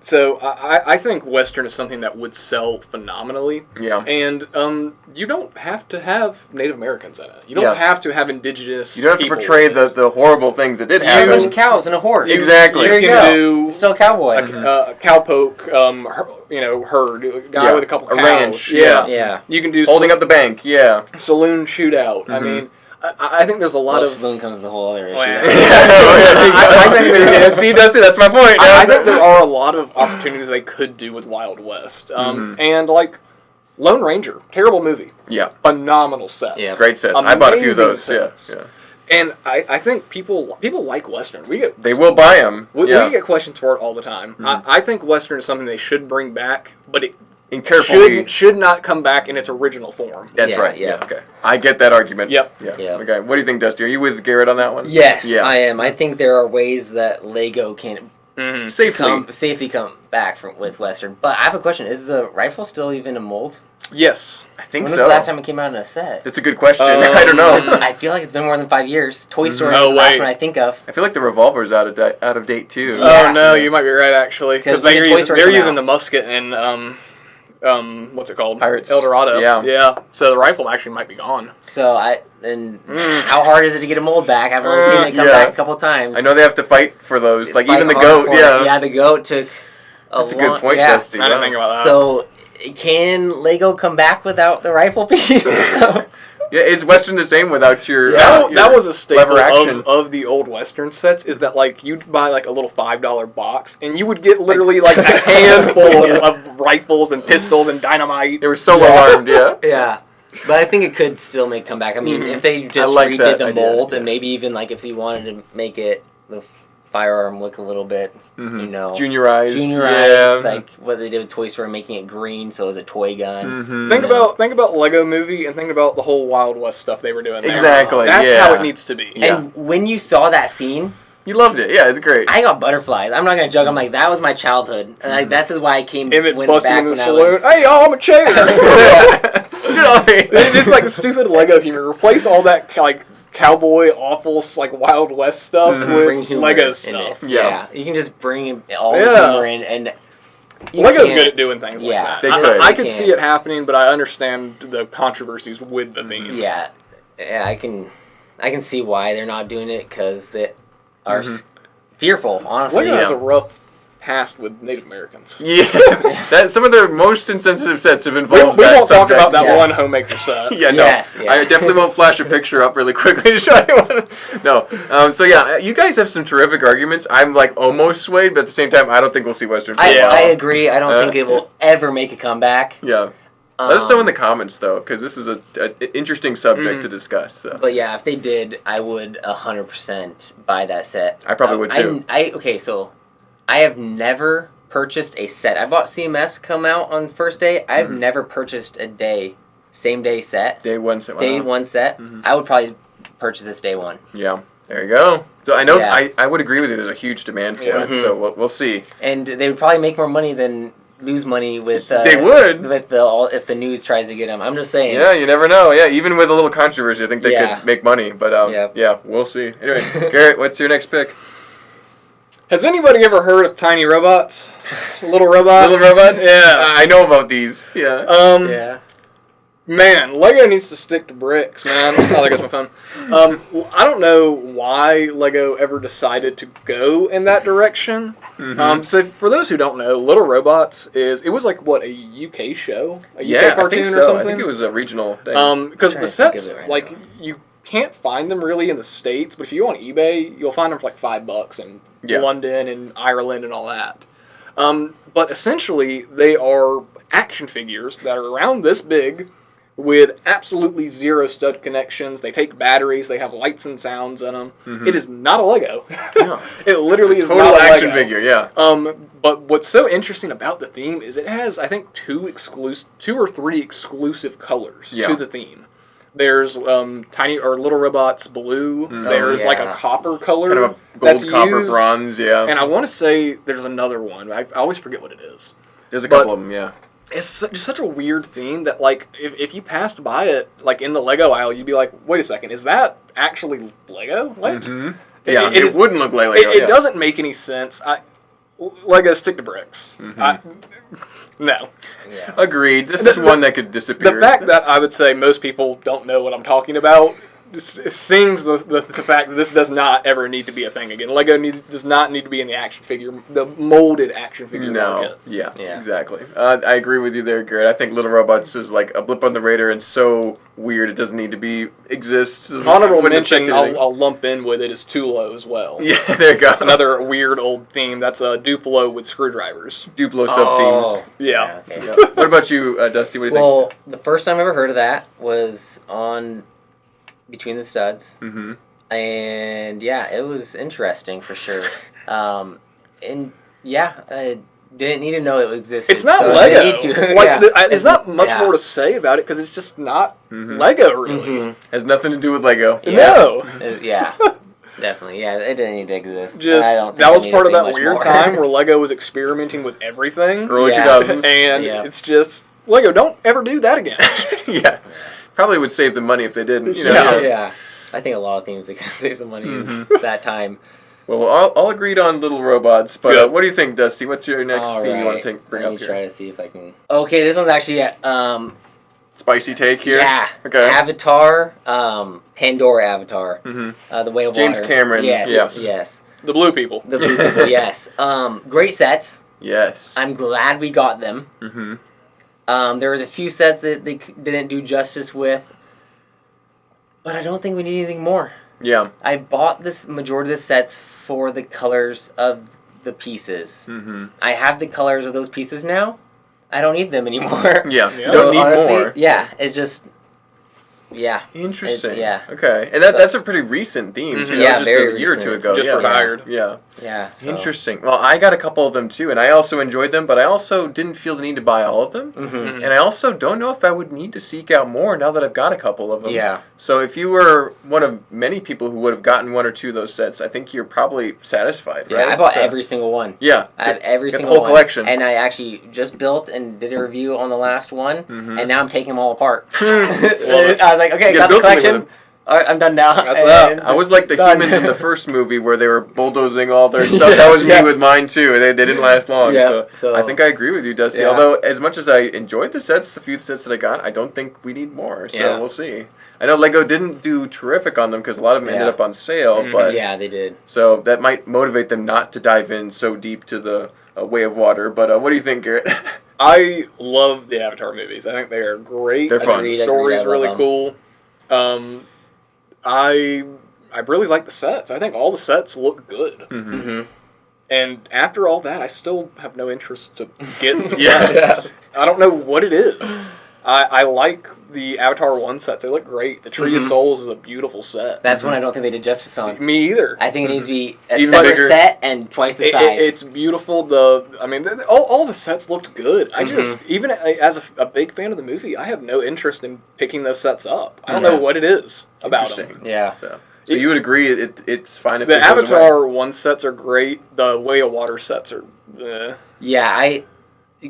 So I think Western is something that would sell phenomenally. Yeah. And you don't have to have Native Americans in it. You don't have to have indigenous. You don't have to portray the horrible things that did A happen. bunch of cows and a horse. Exactly. There you can go. do Still a cowboy. a cowpoke, herd, a guy with a couple A cows. ranch, yeah. You can do Holding up the bank, yeah. saloon shootout. I mean, I think there's a lot of. Saloon comes the whole other issue. Oh, yeah. I think see, Dusty, that's my point. I think there are a lot of opportunities they could do with Wild West. And like Lone Ranger, terrible movie. Yeah. Phenomenal sets. Yeah. Great sets. I bought a few of Amazing those. sets. Yeah. And I think people like Western. They will buy them. We get questions for it all the time. I think Western is something they should bring back, but it And carefully. should not come back in its original form. That's right. Yeah. Okay. I get that argument. Yep. Yeah. Okay. What do you think, Dusty? Are you with Garrett on that one? Yes, Yeah. I am. I think there are ways that Lego can Safely. come back with Western. But I have a question. Is the rifle still even a mold? Yes. I think When so. was the last time it came out in a set? That's a good question. I don't know. I feel like it's been more than 5 years. Toy Story No is the last way. one I think of. I feel like the revolver's out of date too. Yeah. Oh no, you might be right actually, because 'Cause when the Toy Story they're came using out- the musket and what's it called? Pirates. El Dorado. Yeah. So the rifle actually might be gone. So how hard is it to get a mold back? I've only seen it come back a couple times. I know they have to fight for those. Like Fight even the hard goat. for it. Yeah. Yeah, the goat took. That's a good point, yeah. Dusty. I didn't think about that. So can Lego come back without the rifle piece? Yeah, is Western the same without your? That was a lever staple action. of the old Western sets. Is that like you'd buy like a little $5 box and you would get literally like a handful of rifles and pistols and dynamite. They were so well armed. Yeah. Yeah. But I think it could still make comeback. I mean, if they just like redid that the idea, mold and maybe even like if you wanted to make it the firearm look a little bit, Juniorized. like what they did with Toy Story, making it green so it was a toy gun. Think about Lego Movie and think about the whole Wild West stuff they were doing there. Exactly, That's how it needs to be. Yeah. And when you saw that scene, You loved it. Yeah, it's great. I got butterflies. I'm not gonna joke. I'm like, that was my childhood, and like this is why I came. Emmett went busting back in the when I saloon. was- Hey, y'all, I'm a chair. Sit on me. It's like the stupid Lego humor. Replace all that like cowboy awful like Wild West stuff bring with humor Lego in stuff. it. Yeah. Yeah, you can just bring all Yeah. the humor in, and you Lego's can't- good at doing things Yeah. like They that. could. I could They see can. it happening, but I understand the controversies with the theme. Yeah, I can see why they're not doing it because they are fearful. Honestly, Lego has a rough past with Native Americans. Yeah, that some of their most insensitive sets have We involved. won't that talk subject. about that Yeah. one homemaker set. Yeah, no. Yes, yeah. I definitely won't flash a picture up really quickly to show you. No. So yeah, you guys have some terrific arguments. I'm like almost swayed, but at the same time, I don't think we'll see Western for a while. I agree. I don't think it will ever make a comeback. Yeah. Let us know in the comments though, because this is an interesting subject to discuss. So. But yeah, if they did, I would 100% buy that set. I probably would too. Okay, so I have never purchased a set. I bought CMS come out on first day. I've never purchased a same day set. Day one set. Day one set. I would probably purchase this day one. Yeah. There you go. So I know Yeah. I would agree with you. There's a huge demand for it. So we'll see. And they would probably make more money than lose money with. They would. with if the news tries to get them. I'm just saying. Yeah, you never know. Yeah, even with a little controversy, I think they Yeah. could make money. But Yep. yeah, we'll see. Anyway, Garrett, what's your next pick? Has anybody ever heard of tiny robots? Little robots? Little robots? Yeah. I know about these. Yeah. Yeah. Man, Lego needs to stick to bricks, man. Oh, there goes my phone. I don't know why Lego ever decided to go in that direction. So for those who don't know, Little Robots it was like, what, a UK show? A UK cartoon I think so. or something? I think it was a regional thing. Because I'm the trying to think sets, of it right like, now. you can't find them really in the States, but if you go on eBay, you'll find them for like $5 in London and Ireland and all that. But essentially, they are action figures that are around this big with absolutely zero stud connections. They take batteries. They have lights and sounds in them. It is not a Lego. No. It literally is Total not a action Lego. figure, yeah. But what's so interesting about the theme is it has, I think, two or three exclusive colors to the theme. There's tiny or Little Robots blue. There's like a copper color, Kind of a that's gold, copper, used. bronze, yeah. And I want to say there's another one. I always forget what it is. There's a couple of them, yeah. It's just such a weird theme that, like, if you passed by it, like, in the Lego aisle, you'd be like, wait a second, is that actually Lego? What? Yeah, it wouldn't look like Lego. It doesn't make any sense. Lego stick to bricks. No. Yeah. Agreed. This is one that could disappear. The fact that I would say most people don't know what I'm talking about sings the fact that this does not ever need to be a thing again. Lego does not need to be in the molded action figure market. Yeah, exactly. I agree with you there, Garrett. I think Little Robots is like a blip on the radar and so weird it doesn't need to exist. Honorable mention I'll lump in with it is Tulo as well. Yeah, there you go. Another weird old theme. That's a Duplo with screwdrivers. Duplo sub-themes. Yeah. Okay. Yeah. What about you, Dusty? What do you think? Well, the first time I ever heard of that was on Between the Studs. Mm-hmm. And yeah, it was interesting for sure. And yeah, I didn't need to know it existed. It's not so Lego. I need to. Like, there's not much more to say about it because it's just not Lego, really. Mm-hmm. Has nothing to do with Lego. Yeah. No. Yeah. Definitely. Yeah, it didn't need to exist. Just I don't think that I was need part to of say that much weird more. time where Lego was experimenting with everything. Early Yeah. 2000s. And Yeah. it's just, Lego, don't ever do that again. Yeah. Probably would save the money if they didn't. You know, Yeah. Yeah. I think a lot of themes that can save some money in that time. Well, all agreed on Little Robots, but Good. what do you think, Dusty? What's your next All theme you want right. to bring Let up me here? try to see if I can. Okay, this one's actually Spicy take here? yeah. Okay. Avatar, Pandora Avatar. Mm-hmm. The Way of James Water. Cameron, Yes. yes. The blue people. The blue people, yes. Great sets. Yes. I'm glad we got them. Mm-hmm. There was a few sets that they didn't do justice with, but I don't think we need anything more. Yeah. I bought this majority of the sets for the colors of the pieces. Mm-hmm. I have the colors of those pieces now. I don't need them anymore. Yeah. Yeah. You don't need honestly, more. yeah, it's just, yeah. Interesting. Yeah. Okay. And that's a pretty recent theme, too. Mhm. That was Yeah, just very a year or two recent. ago. Just yeah. retired. Yeah. Yeah. So. Interesting. Well, I got a couple of them, too, and I also enjoyed them, but I also didn't feel the need to buy all of them. Mm-hmm. And I also don't know if I would need to seek out more now that I've got a couple of them. Yeah. So if you were one of many people who would have gotten one or two of those sets, I think you're probably satisfied, Yeah, right? I bought So- every single one. Yeah. I have every Got the single whole one. collection. And I actually just built and did a review on the last one, and now I'm taking them all apart. it. I was like, okay, You got gotta the build something with collection. All right, I'm done now. That's up. I was like the Done. humans in the first movie where they were bulldozing all their stuff. That was me with mine too. They didn't last long. Yeah, So so- I think I agree with you, Dusty. Yeah. Although as much as I enjoyed the sets, the few sets that I got, I don't think we need more. So Yeah. we'll see. I know Lego didn't do terrific on them because a lot of them ended Yeah. up on sale, but Yeah, they did. so that might motivate them not to dive in so deep to the Way of Water. But what do you think, Garrett? I love the Avatar movies. I think they are great. They're fun. Agreed, The story's I love really them. cool. I really like the sets. I think all the sets look good. Mm-hmm. And after all that, I still have no interest to get the Yeah. sets. I don't know what it is. I like the Avatar 1 sets. They look great. The Tree of Souls is a beautiful set. That's one I don't think they did justice on. Me either. I think it needs to be a Even separate bigger. set and twice the size. It's beautiful. All the sets looked good. I just, even as a big fan of the movie, I have no interest in picking those sets up. I don't know what it is about them. Interesting. Yeah. So you would agree it's fine if The it goes away? Avatar 1 sets are great. The Way of Water sets are... Yeah,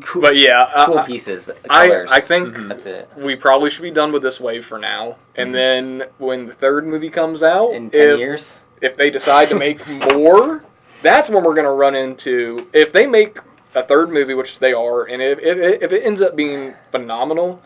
cool, But yeah, cool pieces. The colors. I think That's it. we probably should be done with this wave for now. And then when the third movie comes out, In 10 years? if they decide to make more, that's when we're going to run into... If they make a third movie, which they are, and if it ends up being phenomenal...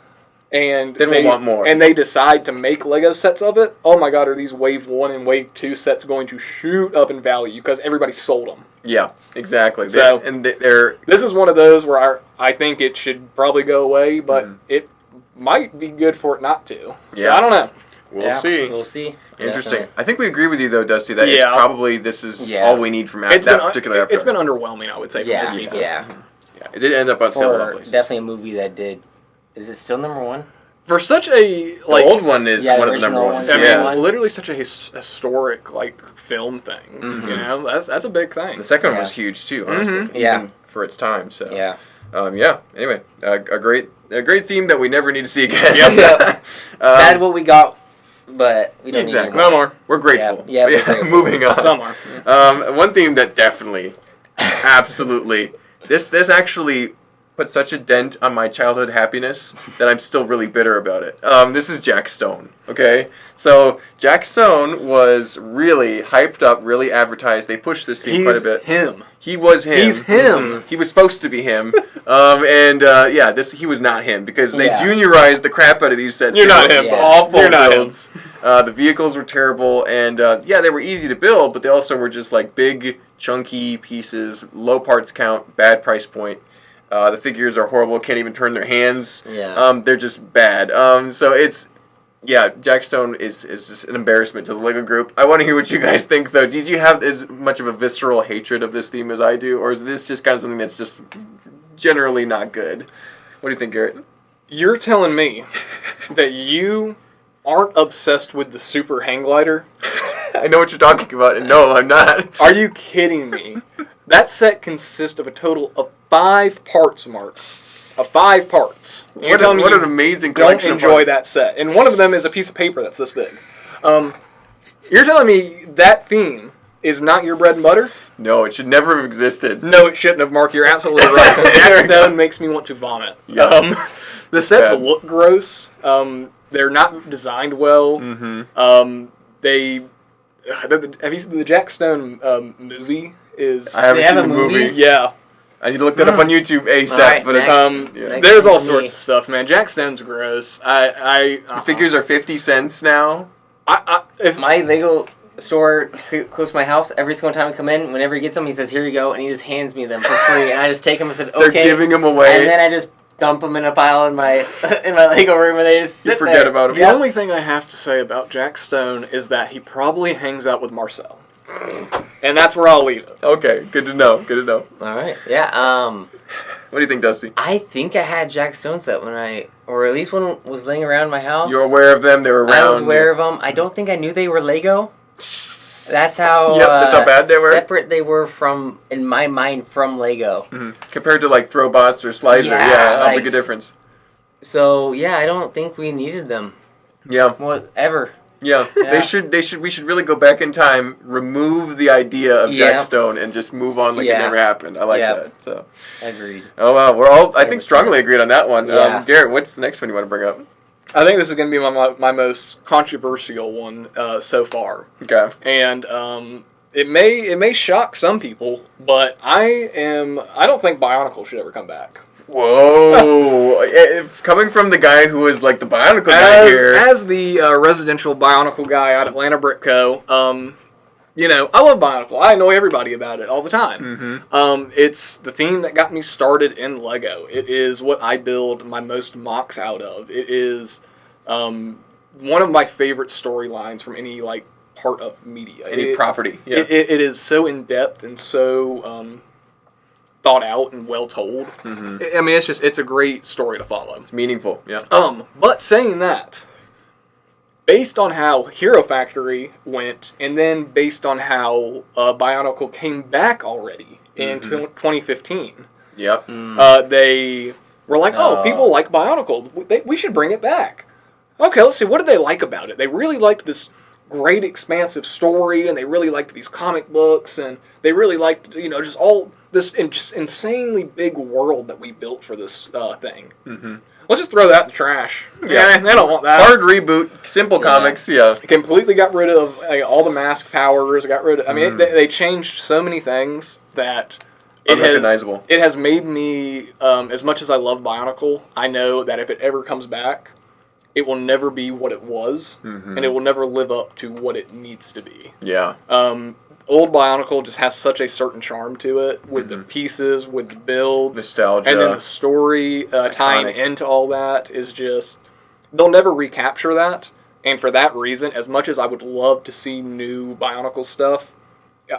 And Then we'll want more. And they decide to make Lego sets of it. Oh my God, are these Wave 1 and Wave 2 sets going to shoot up in value because everybody sold them? Yeah, exactly. So- They're This is one of those where I think it should probably go away, but it might be good for it not to. So Yeah. I don't know. we'll see. We'll see. Interesting. Definitely. I think we agree with you though, Dusty. That it's Yeah. probably this is Yeah. all we need from that particular Avatar. It's been underwhelming, I would say, for Yeah, most people. yeah. Yeah, it did end up on sale in all For places. definitely a movie that did. Is it still number one? For such a The old one is Yeah, one the of the number original ones. one. I Yeah. mean, literally such a historic film thing. Mm-hmm. You know, that's a big thing. The second one Yeah. was huge too, honestly. Mhm. Even Yeah. for its time. So Yeah. yeah. Anyway, a great theme that we never need to see again. Yep. That's what we got, but we don't exactly. need any No more. We're grateful. Yeah, But we're grateful. Moving on. Some are. One theme that definitely, absolutely, this actually put such a dent on my childhood happiness that I'm still really bitter about it. This is Jack Stone, okay? So Jack Stone was really hyped up, really advertised. They pushed this theme quite a bit. He was him. He's him. He was supposed to be him. He was not him because they juniorized the crap out of these sets. You're not him. Yeah. Awful You're not builds. The vehicles were terrible, and they were easy to build, but they also were just like big, chunky pieces, low parts count, bad price point. The figures are horrible, can't even turn their hands. Yeah. They're just bad. Jack Stone is just an embarrassment to the LEGO group. I want to hear what you guys think, though. Did you have as much of a visceral hatred of this theme as I do, or is this just kind of something that's just generally not good? What do you think, Garrett? You're telling me that you aren't obsessed with the Super Hang Glider? I know what you're talking about, and no, I'm not. Are you kidding me? That set consists of a total of 5 parts, Mark. Of 5 parts. What an amazing don't collection of enjoy parts. that set. And one of them is a piece of paper that's this big. You're telling me that theme is not your bread and butter? No, it should never have existed. No, it shouldn't have, Mark. You're absolutely right. Jack Stone makes me want to vomit. Yeah. The sets Bad. look gross. They're not designed well. Mm-hmm. Have you seen the Jack Stone movie? I haven't They have seen a the movie. movie? Yeah. I need to look that up on YouTube ASAP. Alright, But next. yeah. There's all Next to me. sorts of stuff, man. Jack Stone's gross. The figures are 50 cents now. If My Lego store close to my house, every single time I come in, whenever he gets them, he says, "Here you go," and he just hands me them for free, and I just take them and said, "Okay." They're giving them away. And then I just dump them in a pile in my Lego room, and they just sit You forget there. about them. The only thing I have to say about Jack Stone is that he probably hangs out with Marcel. And that's where I'll leave it. Okay, good to know. Good to know. All right. Yeah. What do you think, Dusty? I think I had Jack Stone set or at least one was laying around my house. You're aware of them? They were around. I was aware of them. I don't think I knew they were Lego. That's how. That's how bad they were. Separate they were from, in my mind, from Lego. Mm-hmm. Compared to like Throwbots or Slicer, how big a difference. So I don't think we needed them. Yeah. Whatever. Yeah. Yeah. We should really go back in time, remove the idea of Jack Stone, and just move on like it never happened. I like that. So. Agreed. Oh wow, we're all I think strongly agreed on that one. Yeah. Garrett, what's the next one you want to bring up? I think this is going to be my most controversial one so far. Okay. And it may shock some people, but I don't think Bionicle should ever come back. Whoa! Coming from the guy who was like the Bionicle guy here. As the residential Bionicle guy at Atlanta Brick Co., I love Bionicle. I annoy everybody about it all the time. Mm-hmm. It's the theme that got me started in Lego. It is what I build my most mocks out of. It is one of my favorite storylines from any part of media. Any property. Yeah. It is so in depth and so thought out and well told. Mm-hmm. I mean, it's a great story to follow. It's meaningful. Yeah. But saying that, based on how Hero Factory went, and then based on how Bionicle came back already in 2015, Yep. they were like, "Oh, people like Bionicle. We should bring it back." Okay, let's see. What did they like about it? They really liked this great, expansive story, and they really liked these comic books, and they really liked, just all this just insanely big world that we built for this thing. Mm-hmm. Let's just throw that in the trash. Yeah. They don't want that. Hard reboot, simple comics. Yeah. Completely got rid of all the mask powers. Got rid of. I mean, they changed so many things that Unrecognizable. It has made me, as much as I love Bionicle, I know that if it ever comes back, it will never be what it was, and it will never live up to what it needs to be. Yeah. Old Bionicle just has such a certain charm to it, with the pieces, with the builds, nostalgia, and then the story tying into all that is just, they'll never recapture that. And for that reason, as much as I would love to see new Bionicle stuff,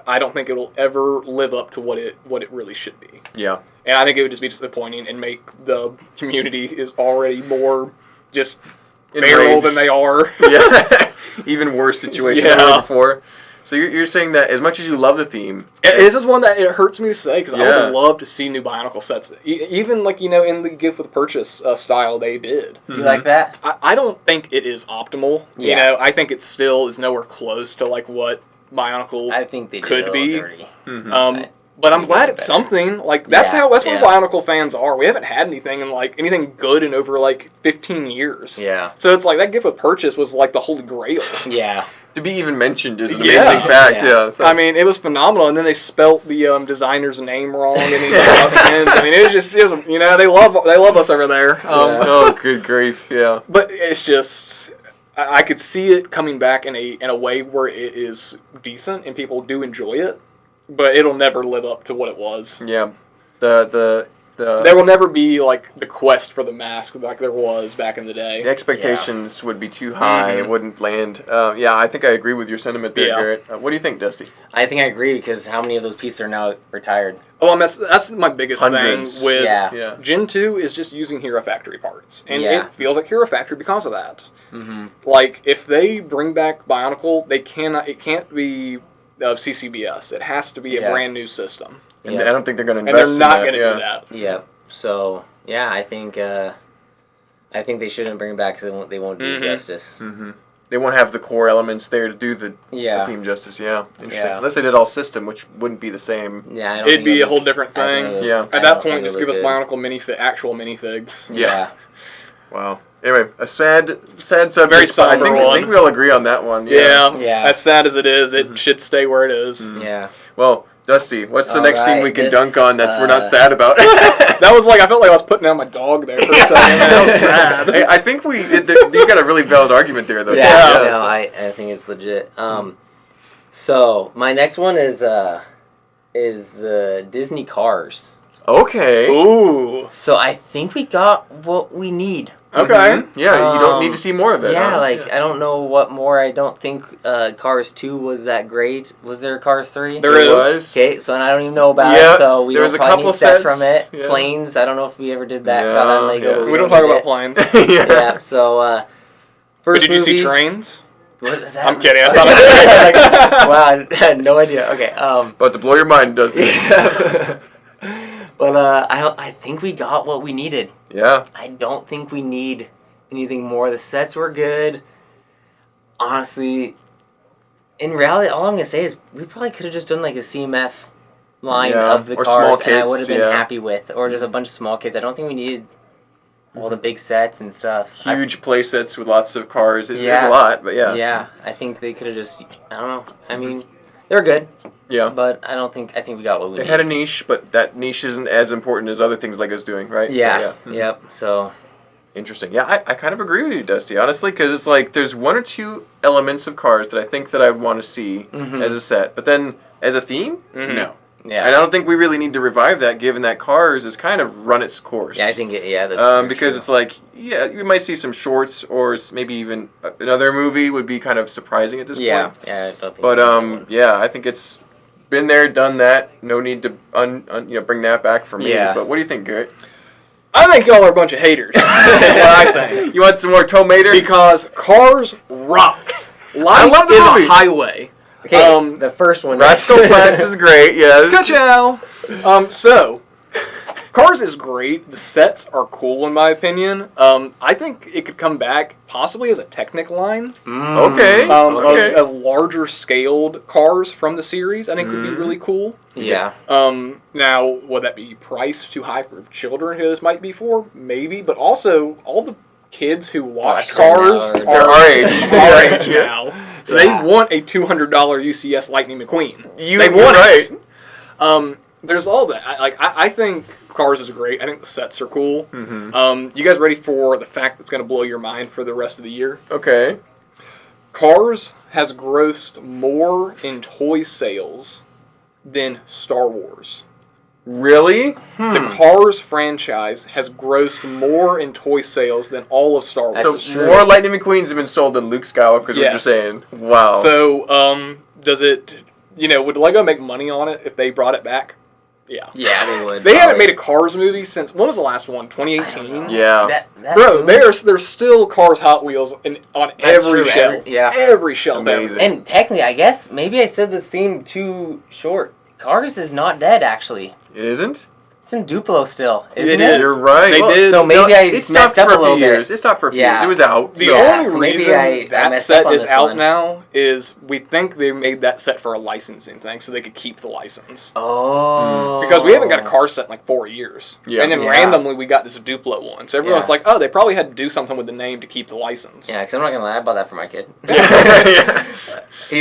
I don't think it'll ever live up to what it really should be. Yeah. And I think it would just be disappointing and make the community is already more just feral than they are. Yeah. Even worse situation than Yeah. before. So you're saying that as much as you love the theme... This is one that it hurts me to say, because I Yeah. would love to see new Bionicle sets. Even in the gift with purchase style they did. You like that? I don't think it is optimal. Yeah. I think it still is nowhere close to what Bionicle I think they did could a little be. dirty. But I'm glad it's something. Like, that's what Bionicle fans are. We haven't had anything anything good in over, 15 years. Yeah. So it's like, that gift of purchase was, the holy grail. Yeah. To be even mentioned is an amazing fact, So. I mean, it was phenomenal, and then they spelt the designer's name wrong, and I mean, it was they love us over there. Oh, good grief, yeah. But it's just, I could see it coming back in a way where it is decent, and people do enjoy it. But it'll never live up to what it was. Yeah, there will never be the quest for the mask like there was back in the day. The expectations would be too high; it wouldn't land. I think I agree with your sentiment there, Garrett. What do you think, Dusty? I think I agree because how many of those pieces are now retired? Oh, and that's my biggest Hundreds. thing with Gen 2 is just using Hero Factory parts, and it feels like Hero Factory because of that. Mm-hmm. If they bring back Bionicle, it can't be of CCBS. It has to be a brand new system. And I don't think they're going to invest in that. And they're not going to do that. Yeah. So, I think they shouldn't bring it back because they won't do it justice. Mm-hmm. They won't have the core elements there to do the theme justice. Yeah. Interesting. Yeah. Unless they did all system, which wouldn't be the same. Yeah. It'd be a whole different thing. At that point, just give us good. Bionicle actual minifigs. Yeah. Wow. Anyway, a sad subject. Very somber I think we all agree on that one. Yeah. As sad as it is, it should stay where it is. Mm-hmm. Yeah. Well, Dusty, what's the next thing we can dunk on that we're not sad about? That was I felt like I was putting down my dog there for a second. That was sad. Hey, I think you got a really valid argument there, though. Yeah. No, I think it's legit. So my next one is the Disney Cars. Okay. Ooh. So I think we got what we need. Okay. Mm-hmm. Yeah, you don't need to see more of it. Yeah, I don't know what more. I don't think Cars 2 was that great. Was there Cars 3? There is. Okay, so I don't even know about it, so we don't probably need sets from it. Yeah. Planes, I don't know if we ever did that. Got on Lego. We don't talk about planes. So first but did you movie, see trains? What is that? I'm kidding. That's not a Wow, I had no idea. Okay. About to blow your mind, Dusty. But I think we got what we needed. Yeah. I don't think we need anything more. The sets were good. Honestly, in reality, all I'm going to say is we probably could have just done a CMF line of the cars, and I would have been happy with. Or just a bunch of small kids. I don't think we needed all the big sets and stuff. Huge play sets with lots of cars. It's a lot, but yeah. Yeah, I think they could have just, I don't know. I mean, they're good. Yeah. But I think we got what we needed. They had a niche, but that niche isn't as important as other things Lego's doing, right? Yeah. So, Yep. So. Interesting. Yeah, I kind of agree with you, Dusty, honestly, because it's there's one or two elements of cars that I think that I would want to see as a set, but then as a theme, no. Yeah. And I don't think we really need to revive that, given that Cars has kind of run its course. Yeah, I think that's because true. it's we might see some shorts, or maybe even another movie would be kind of surprising at this point. Yeah, I don't think. But I think it's been there, done that. No need to bring that back for me. Yeah. But what do you think, Garrett? I think y'all are a bunch of haters. What I think. You want some more tomater? Because Cars rocks. I love the is movie. A highway. Okay, the first one. Rascal Flatts is great, yes. Good chow. So, Cars is great. The sets are cool, in my opinion. I think it could come back possibly as a Technic line. Okay. Of larger scaled cars from the series. I think would be really cool. Yeah. Now, would that be priced too high for children who this might be for? Maybe. But also, all the kids who watch Cars are our age now. So they want a $200 UCS Lightning McQueen. They want it. There's all that. I think Cars is great. I think the sets are cool. Mm-hmm. You guys ready for the fact that's going to blow your mind for the rest of the year? Okay. Cars has grossed more in toy sales than Star Wars. Really? The Cars franchise has grossed more in toy sales than all of Star Wars. So more Lightning McQueens have been sold than Luke Skywalker, is what you're saying. Wow. So, does it, would Lego make money on it if they brought it back? Yeah. Yeah, they would. They haven't made a Cars movie since, when was the last one? 2018? Yeah. Bro, there's still Cars Hot Wheels on every shelf. Every shelf. Amazing. And technically, I guess, maybe I said this theme too short. Cars is not dead, actually. It isn't? It's in Duplo still, isn't It it? is. You're right. They Well, did. So maybe I it messed stopped up for a little few bit. years. It stopped for a few Yeah. years. It was out. The so. only so maybe reason I that messed set up on is this out one. now is we think they made that set for a licensing thing so they could keep the license. Oh. Because we haven't got a car set in like 4 years. Yeah. And then Yeah. randomly we got this Duplo one. So everyone's Yeah. like, oh, they probably had to do something with the name to keep the license. Yeah, because I'm not gonna lie, I bought that for my kid. Yeah.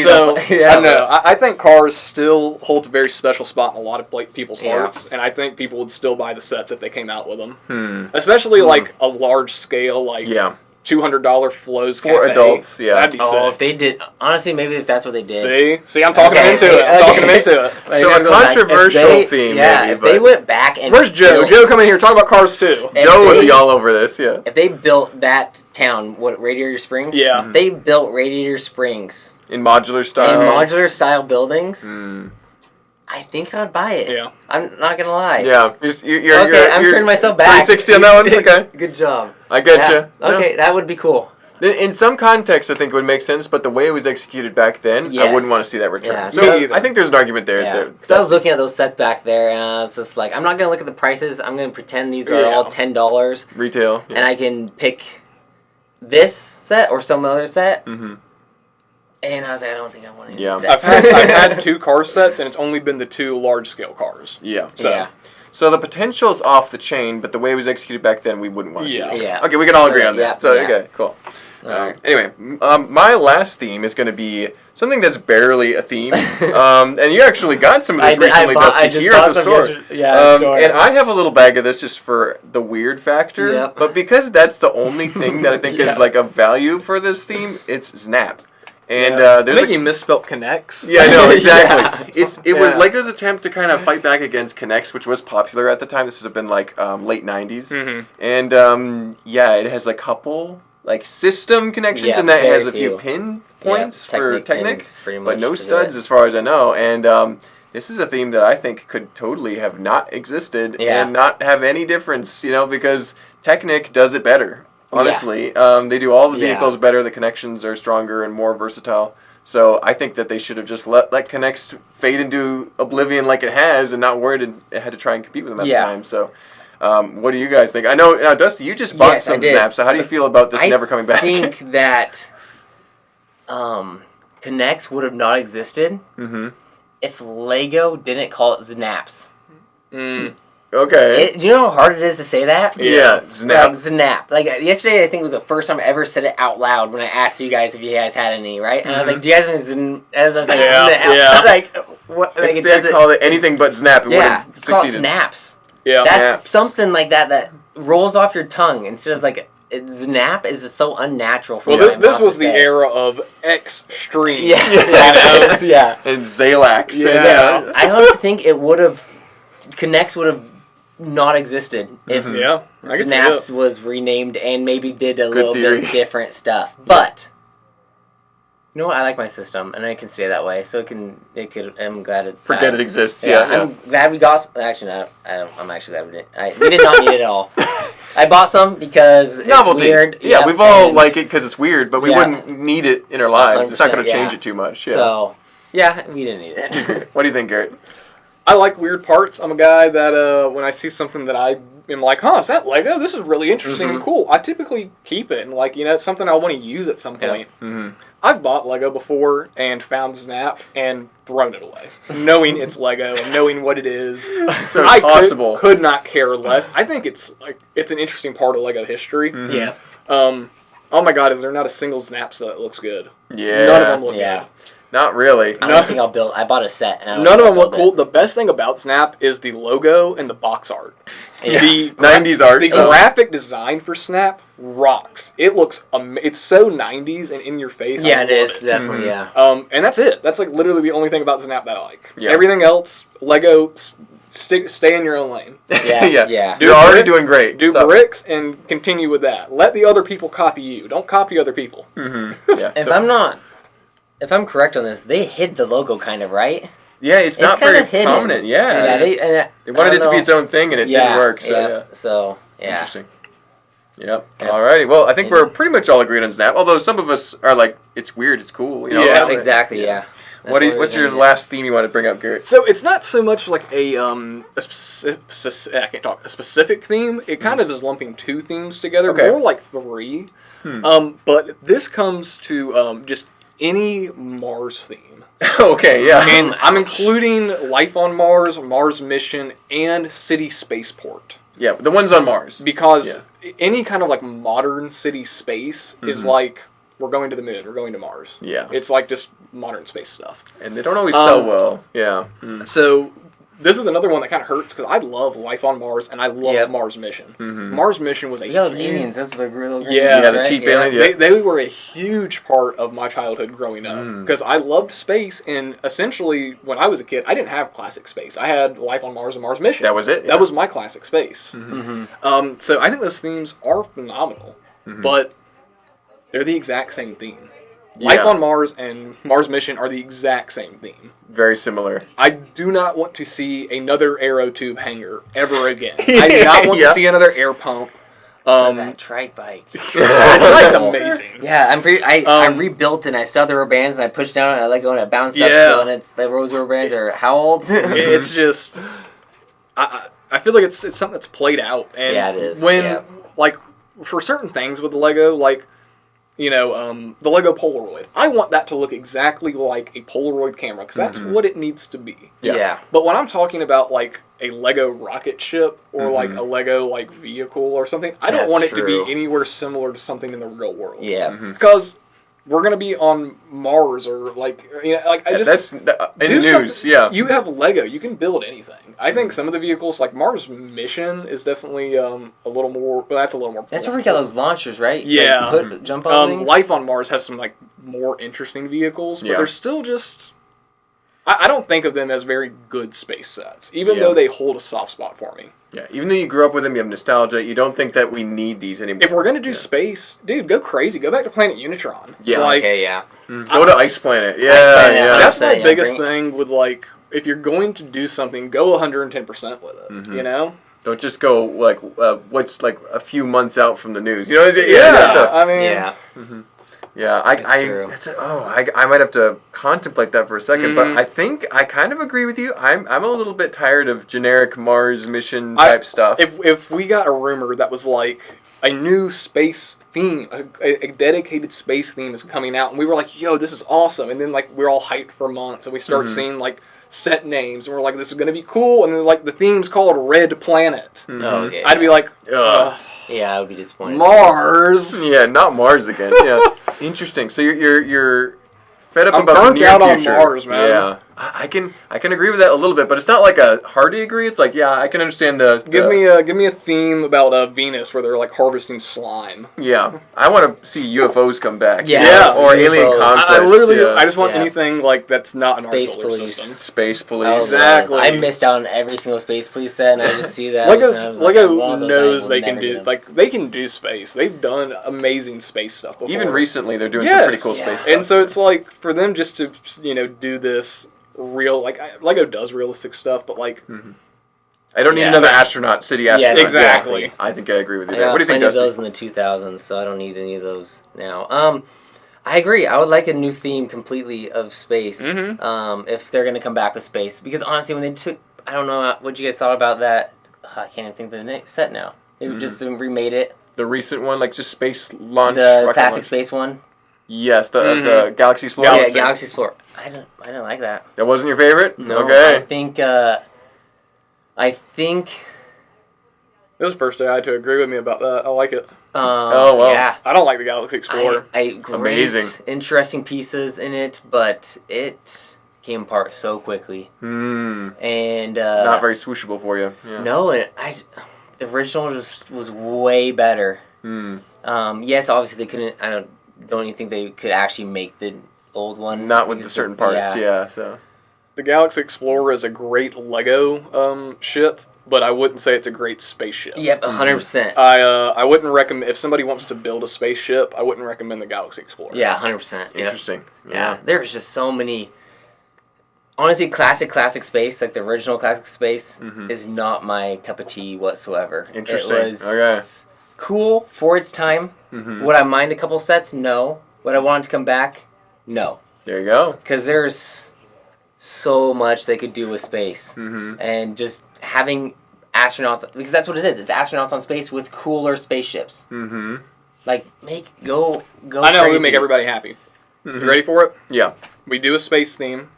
So, yeah, I don't know. I think Cars still holds a very special spot in a lot of people's Yeah. hearts. And I think people would still buy the sets if they came out with them. Hmm. Especially like a large scale, like Yeah. $200 Flo's For Cafe. adults, yeah. That'd be Oh, sick. if they did, honestly, maybe if that's what they did. See, I'm talking Okay, them into it. I'm okay. talking them into it. Like, So I'm a gonna go back. If controversial they- theme, Yeah, maybe, if they but- went back and Where's Joe? built- Joe, come in here. Talk about Cars too. If Joe would they- be all over this, yeah. If they built that town, what, Radiator Springs? Yeah. If they built Radiator Springs In modular style. in modular style buildings, Hmm. I think I would buy it. Yeah. I'm not gonna lie. Yeah. You're, Okay, I'm turning myself back. 360 on that one? Okay. Good job. I get Yeah. you. Okay, that would be cool. In some context, I think it would make sense, but the way it was executed back then, I Yes. wouldn't want to see that return. Yeah. So Me either. I think there's an argument there. Yeah. there. Because I was looking at those sets back there, and I was just like, I'm not gonna look at the prices. I'm gonna pretend these are Yeah. all $10, Retail. and I can pick this set or some other set. Mm-hmm. And I was like, I don't think I want any Yeah. of these sets. I've had 2 car sets, and it's only been the 2 large scale cars. Yeah. So, Yeah. So the potential's off the chain, but the way it was executed back then, we wouldn't want to Yeah. see it. Yeah. Okay, we can all agree on Yeah, that. So, yeah. okay, cool. Alright. Anyway, my last theme is going to be something that's barely a theme. And you actually got some of this recently, Dusty, here at the store. And I have a little bag of this just for the weird factor. Yep. But because that's the only thing that I think is like a value for this theme, it's Znap. And I there's think you misspelled connects. Yeah, I know, exactly. Yeah. It was Yeah. Lego's attempt to kind of fight back against Connects, which was popular at the time. This has been like late 90s. Mm-hmm. And yeah, it has a couple like system connections, Yeah, and that very has a few few. pin points Yeah, for Technic Technic, pins, pretty but much no to do studs it. as far as I know. And this is a theme that I think could totally have not existed Yeah. and not have any difference, because Technic does it better. Honestly, they do all the Yeah. vehicles better. The connections are stronger and more versatile. So I think that they should have just let Connects fade into oblivion like it has, and not worried it had to try and compete with them at Yeah. the time. So, what do you guys think? I know, Dusty, you just bought Yes, I some did. Snaps. So how do you feel about this I never coming back? I think that Connects would have not existed Mm-hmm. if Lego didn't call it Znaps. Mm. Okay. Do you know how hard it is to say that? Yeah, Znap. Like, Znap. Like, yesterday, I think was the first time I ever said it out loud when I asked you guys if you guys had any, right? And I was like, do you guys have any Zn... I was like, Yeah, Znap. yeah. Like, what? Like, If it they doesn't... called it anything but Znap, it would Yeah, have it's called succeeded. Snaps. Yeah. That's Snaps. something like that rolls off your tongue instead of like... Znap is so unnatural for Well, my this mouth was to the say. era of extreme. Yeah. You know? Yeah. And Zalax. Yeah. And, I honestly think it would have... Connects would have not existed if Yeah, I can see Snaps it. was renamed and maybe did a little theory. bit different stuff. But you know what? I like my system, and it can stay that way. So it could. I'm glad it. Forget it exists. Yeah, Yeah. I'm glad we got. Actually, no, I'm actually glad we didn't. We did not need it at all. I bought some because it's Novelty. weird. Yeah, Yep, we've all and like it because it's weird, but we Yeah. wouldn't need it in our lives. It's not going to 100%, change yeah. it too much. Yeah. So yeah, we didn't need it. What do you think, Garrett? I like weird parts. I'm a guy that when I see something that I am like, huh, is that Lego? This is really interesting and cool. I typically keep it, and it's something I want to use at some point. Mm-hmm. I've bought Lego before and found Znap and thrown it away, knowing it's Lego and knowing what it is. So I possible. could not care less. I think it's an interesting part of Lego history. Mm-hmm. Yeah. Oh my God, is there not a single Znap set that looks good? Yeah. None of them look Yeah. good. Not really. I don't think I'll build. I bought a set. And I don't None think of I'll them look build cool. The best thing about Znap is the logo and the box art. Yeah. The 90s art. The so- graphic design for Snap rocks. It looks it's so 90s and in your face. Yeah, I it love is definitely. Yeah. And that's it. That's literally the only thing about Snap that I like. Yeah. Everything else, Lego, stay in your own lane. Yeah. Yeah. Yeah. You're already brick- doing great. Do Stop. bricks and continue with that. Let the other people copy you. Don't copy other people. Mm-hmm. Yeah. If I'm correct on this, they hid the logo kind of, right? Yeah, it's not kinda very hidden. prominent. Yeah. Yeah. They wanted it to be its own thing, and it didn't work. So yeah. So yeah. Interesting. Yep. Alrighty. Well, I think we're pretty much all agreed on Znap. Although some of us are like, it's weird, it's cool. You know? Yeah, exactly. Yeah. What's your last theme you want to bring up, Garrett? So it's not so much like a specific theme. It kind of is lumping two themes together, more like three. But this comes to just any Mars theme. Okay, yeah. And I'm including Life on Mars, Mars Mission, and City Spaceport. Yeah, the ones on Mars. Because any kind of like modern city space is like, we're going to the moon, we're going to Mars. Yeah. It's like just modern space stuff. And they don't always sell well. Yeah. So this is another one that kind of hurts because I love Life on Mars and I love Mars Mission. Mars Mission was a those aliens. Those are the real the cheap aliens. They were a huge part of my childhood growing up because I loved space, and essentially when I was a kid, I didn't have classic space. I had Life on Mars and Mars Mission. That was it. Yeah. That was my classic space. So I think those themes are phenomenal, but they're the exact same theme. Life on Mars and Mars Mission are the exact same theme. Very similar. I do not want to see another aero tube hangar ever again. I do not want to see another air pump. That trike bike. That trike's amazing. Yeah, I rebuilt and I saw the rubber bands and I pushed down and I let go and it bounced up still, and it's the rose rubber bands are how old? It's just I feel like it's something that's played out, and it is. When like for certain things with the Lego, like the Lego Polaroid. I want that to look exactly like a Polaroid camera because that's what it needs to be. Yeah. But when I'm talking about like a Lego rocket ship or like a Lego like vehicle or something, I don't want it to be anywhere similar to something in the real world. Yeah. Because we're gonna be on Mars or like that's in the news. Yeah. You have Lego. You can build anything. I think some of the vehicles, like Mars Mission, is definitely a little more. Well, that's a little more. That's where we got those launchers, right? Yeah. Like, jump on things. Life on Mars has some like more interesting vehicles, but they're still just. I don't think of them as very good space sets, even though they hold a soft spot for me. Yeah, even though you grew up with them, you have nostalgia. You don't think that we need these anymore. If we're gonna do space, dude, go crazy. Go back to Planet Unitron. Yeah. Like, Go to Ice Planet. Yeah, That's my biggest thing with like, if you're going to do something, go 110% with it. You know. Don't just go like what's like a few months out from the news. You know? I mean. Yeah, I might have to contemplate that for a second, but I think I kind of agree with you. I'm a little bit tired of generic Mars mission type stuff. If we got a rumor that was like a new space theme, a dedicated space theme is coming out, and we were like, yo, this is awesome, and then like we're all hyped for months, and we start seeing like set names, and we're like, this is going to be cool, and then like the theme's called Red Planet. I'd be like, yeah, I would be disappointed. Mars. Yeah, not Mars again. Yeah, interesting. So you're fed up I'm about the burnt near out future. on Mars, man. Yeah, I can agree with that a little bit, but it's not like a hearty agree. It's like, yeah, I can understand the give me a theme about Venus where they're like harvesting slime. Yeah, I want to see UFOs come back. Yeah, or UFOs. alien conquest. I just want anything like that's not in Space our solar police. system. Space police. Exactly. I missed out on every single Space Police set, and I just see that. Lego knows they can do they can do space. They've done amazing space stuff before. Even recently, they're doing some pretty cool space stuff. And so it's like for them just to do this real Lego does realistic stuff, but like I don't need another astronaut city astronaut. Yeah, exactly. I think I agree with you I there. got What do you think, plenty of Dusty? those in the 2000s, so I don't need any of those now. I agree. I would like a new theme completely of space. If they're gonna come back with space, because honestly, when they took, I don't know what you guys thought about that. I can't even think of the next set now. They just remade it. The recent one, like just space launch. The classic space one. Yes, the Galaxy Explorer. Yeah, Galaxy Explorer. I didn't like that. That wasn't your favorite? No. Okay. it was the first day I had to agree with me about that. I like it. Oh, well. Yeah. I don't like the Galaxy Explorer. Amazing. Interesting pieces in it, but it came apart so quickly. And not very swooshable for you. Yeah. No, the original was way better. Yes, obviously they couldn't. Don't even think they could actually make the old one. Not with the certain parts. Yeah. So the Galaxy Explorer is a great Lego ship, but I wouldn't say it's a great spaceship. Yep, 100%. I wouldn't recommend, if somebody wants to build a spaceship, I wouldn't recommend the Galaxy Explorer. Yeah, 100%. Interesting. Yeah, there's just so many. Honestly, classic space, like the original classic space, is not my cup of tea whatsoever. Interesting. It was, okay. cool for its time. Would I mind a couple sets? No. Would I want it to come back? No. There you go. Because there's so much they could do with space. And just having astronauts, because that's what it is. It's astronauts on space with cooler spaceships. Like, go I know, crazy. we make everybody happy. You ready for it? Yeah. We do a space theme,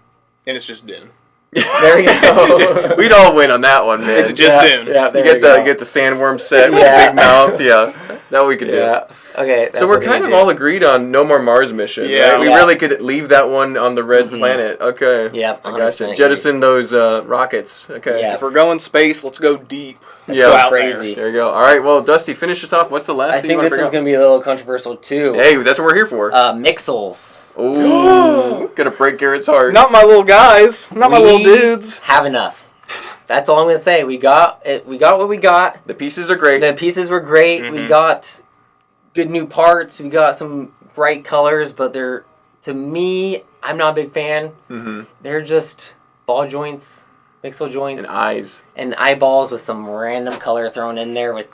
and it's just Dune. There we go. We'd all win on that one, man. It's just Dune. Yeah, You get the sandworm set with Yeah. big mouth. Yeah, that we could do. Okay. So we're kind of all agreed on no more Mars mission. Yeah. Right? We really could leave that one on the red planet. Okay. Yep. I gotcha. 100% Jettison those rockets. Okay. Yeah. If we're going space, let's go deep. Let's Yeah. go out Crazy. There you go. All right. Well, Dusty, finish us off. What's the last I thing you think want this to is bring going to be a little controversial too. up? Hey, that's what we're here for. Mixels. Ooh. Gonna break Garrett's heart. Not my little guys. Not my little dudes. Have enough. That's all I'm going to say. We got it. We got what we got. The pieces are great. The pieces were great. We got good new parts. We got some bright colors, but they're, to me, I'm not a big fan. They're just ball joints, Mixel joints, And eyes. and eyeballs with some random color thrown in there with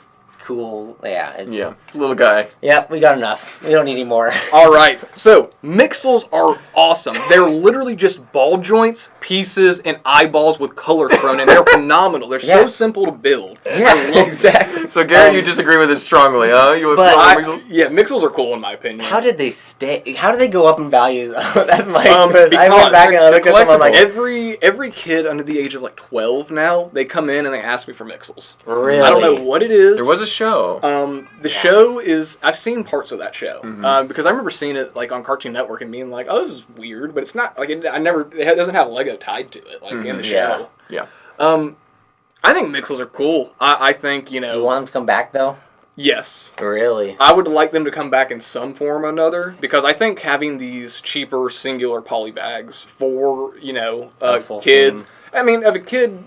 cool. Yeah. Little guy. Yep, we got enough. We don't need any more. All right. So, Mixels are awesome. They're literally just ball joints, pieces, and eyeballs with color thrown in. They're phenomenal. They're so simple to build. Yeah, exactly. So Garrett, you disagree with it strongly, huh? You would But Mixels? Yeah, Mixels are cool in my opinion. How did they stay? How did they go up in value? Though? That's my. Because I went back and I looked at them. I'm like, every kid under the age of like 12 now, they come in and they ask me for Mixels. really? I don't know what it is. There was a show. The show is, I've seen parts of that show because I remember seeing it like on Cartoon Network and being like, oh, this is weird, but it's not like it doesn't have Lego tied to it like in the show. Yeah. I think Mixels are cool. I think Do you want them to come back though? yes. Really? I would like them to come back in some form or another because I think having these cheaper singular poly bags for full kids. theme. I mean, if a kid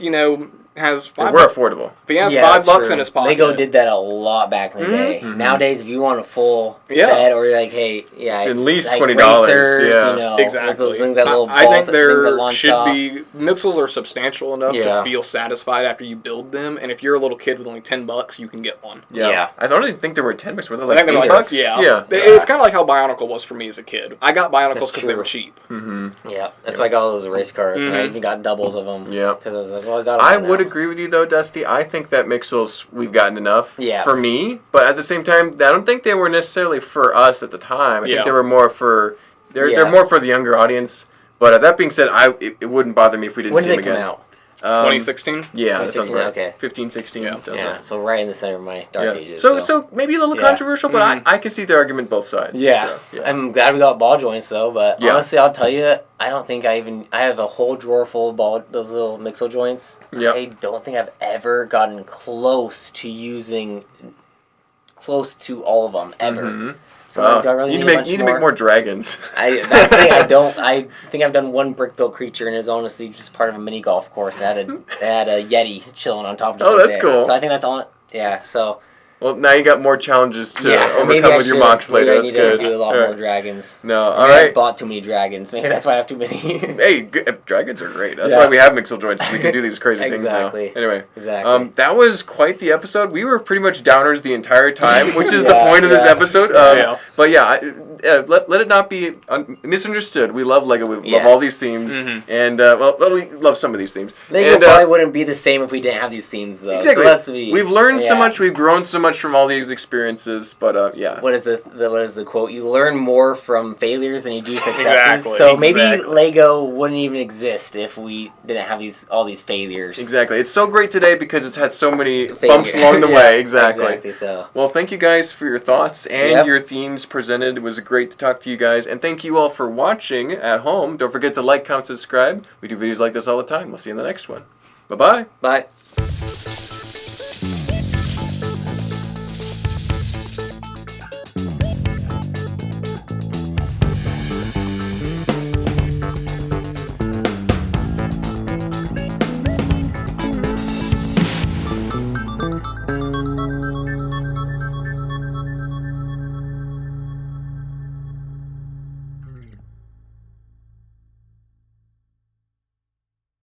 has They $5, were affordable. if he has Yeah, that's $5 true. in his pocket, Lego did that a lot back in the day. Nowadays, if you want a full Yeah. set, or you're like, hey, It's at least like $20, racers, yeah. Exactly. Those things that little I balls think that things that there launch should off. be Mixels are substantial enough Yeah. to feel satisfied after you build them, and if you're a little kid with only $10, you can get one. Yeah. I don't even think they were $10. Were they I like think they're like $8? yeah. It's kind of like how Bionicle was for me as a kid. I got Bionicles That's because they true. were cheap. Yeah, that's why I got all those race cars, and I even got doubles of them. Yeah. Because I was like, well, I got them I now. would agree with you though, Dusty. I think that Mixels we've gotten enough for me, but at the same time, I don't think they were necessarily for us at the time. I think they were more for they're more for the younger audience. But that being said, it wouldn't bother me if we didn't When see did them they come again. out? 2016? Yeah, that sounds 2016, right. okay. 15, 16. Yeah. sounds Yeah, right. so right in the center of my dark Yeah. ages. So maybe a little controversial, but I can see the argument both sides. Yeah. So, I'm glad we got ball joints though, but honestly, I'll tell you, I don't think I have a whole drawer full of those little Mixel joints. Yep. I don't think I've ever gotten close to all of them ever. So I don't really you need need to make more dragons. That's the thing, I think I've done one brick built creature, and it's honestly just part of a mini golf course. It had a Yeti chilling on top of Oh, that's cool. So I think that's all. Yeah. So. Well, now you got more challenges to maybe overcome I with your should. mocks later. Maybe I That's need good. to do a lot All more right. dragons. No, all Maybe I right. bought too many dragons. Maybe that's why I have too many. Hey, dragons are great. That's why we have Mixel joints. So we can do these crazy Exactly. things now. Anyway, Exactly. that was quite the episode. We were pretty much downers the entire time, which is the point of this episode. But yeah, let it not be misunderstood. We love Lego. We love all these themes, and well, we love some of these themes. Lego probably wouldn't be the same if we didn't have these themes, though. Exactly. We've learned so much. We've grown so much from all these experiences. But yeah. What is the quote? You learn more from failures than you do successes. Exactly. So maybe Lego wouldn't even exist if we didn't have all these failures. Exactly. It's so great today because it's had so many bumps along the way. Exactly. So. Well, thank you guys for your thoughts and your themes presented. It was great to talk to you guys. And thank you all for watching at home. Don't forget to like, comment, subscribe. We do videos like this all the time. We'll see you in the next one. Bye-bye. Bye.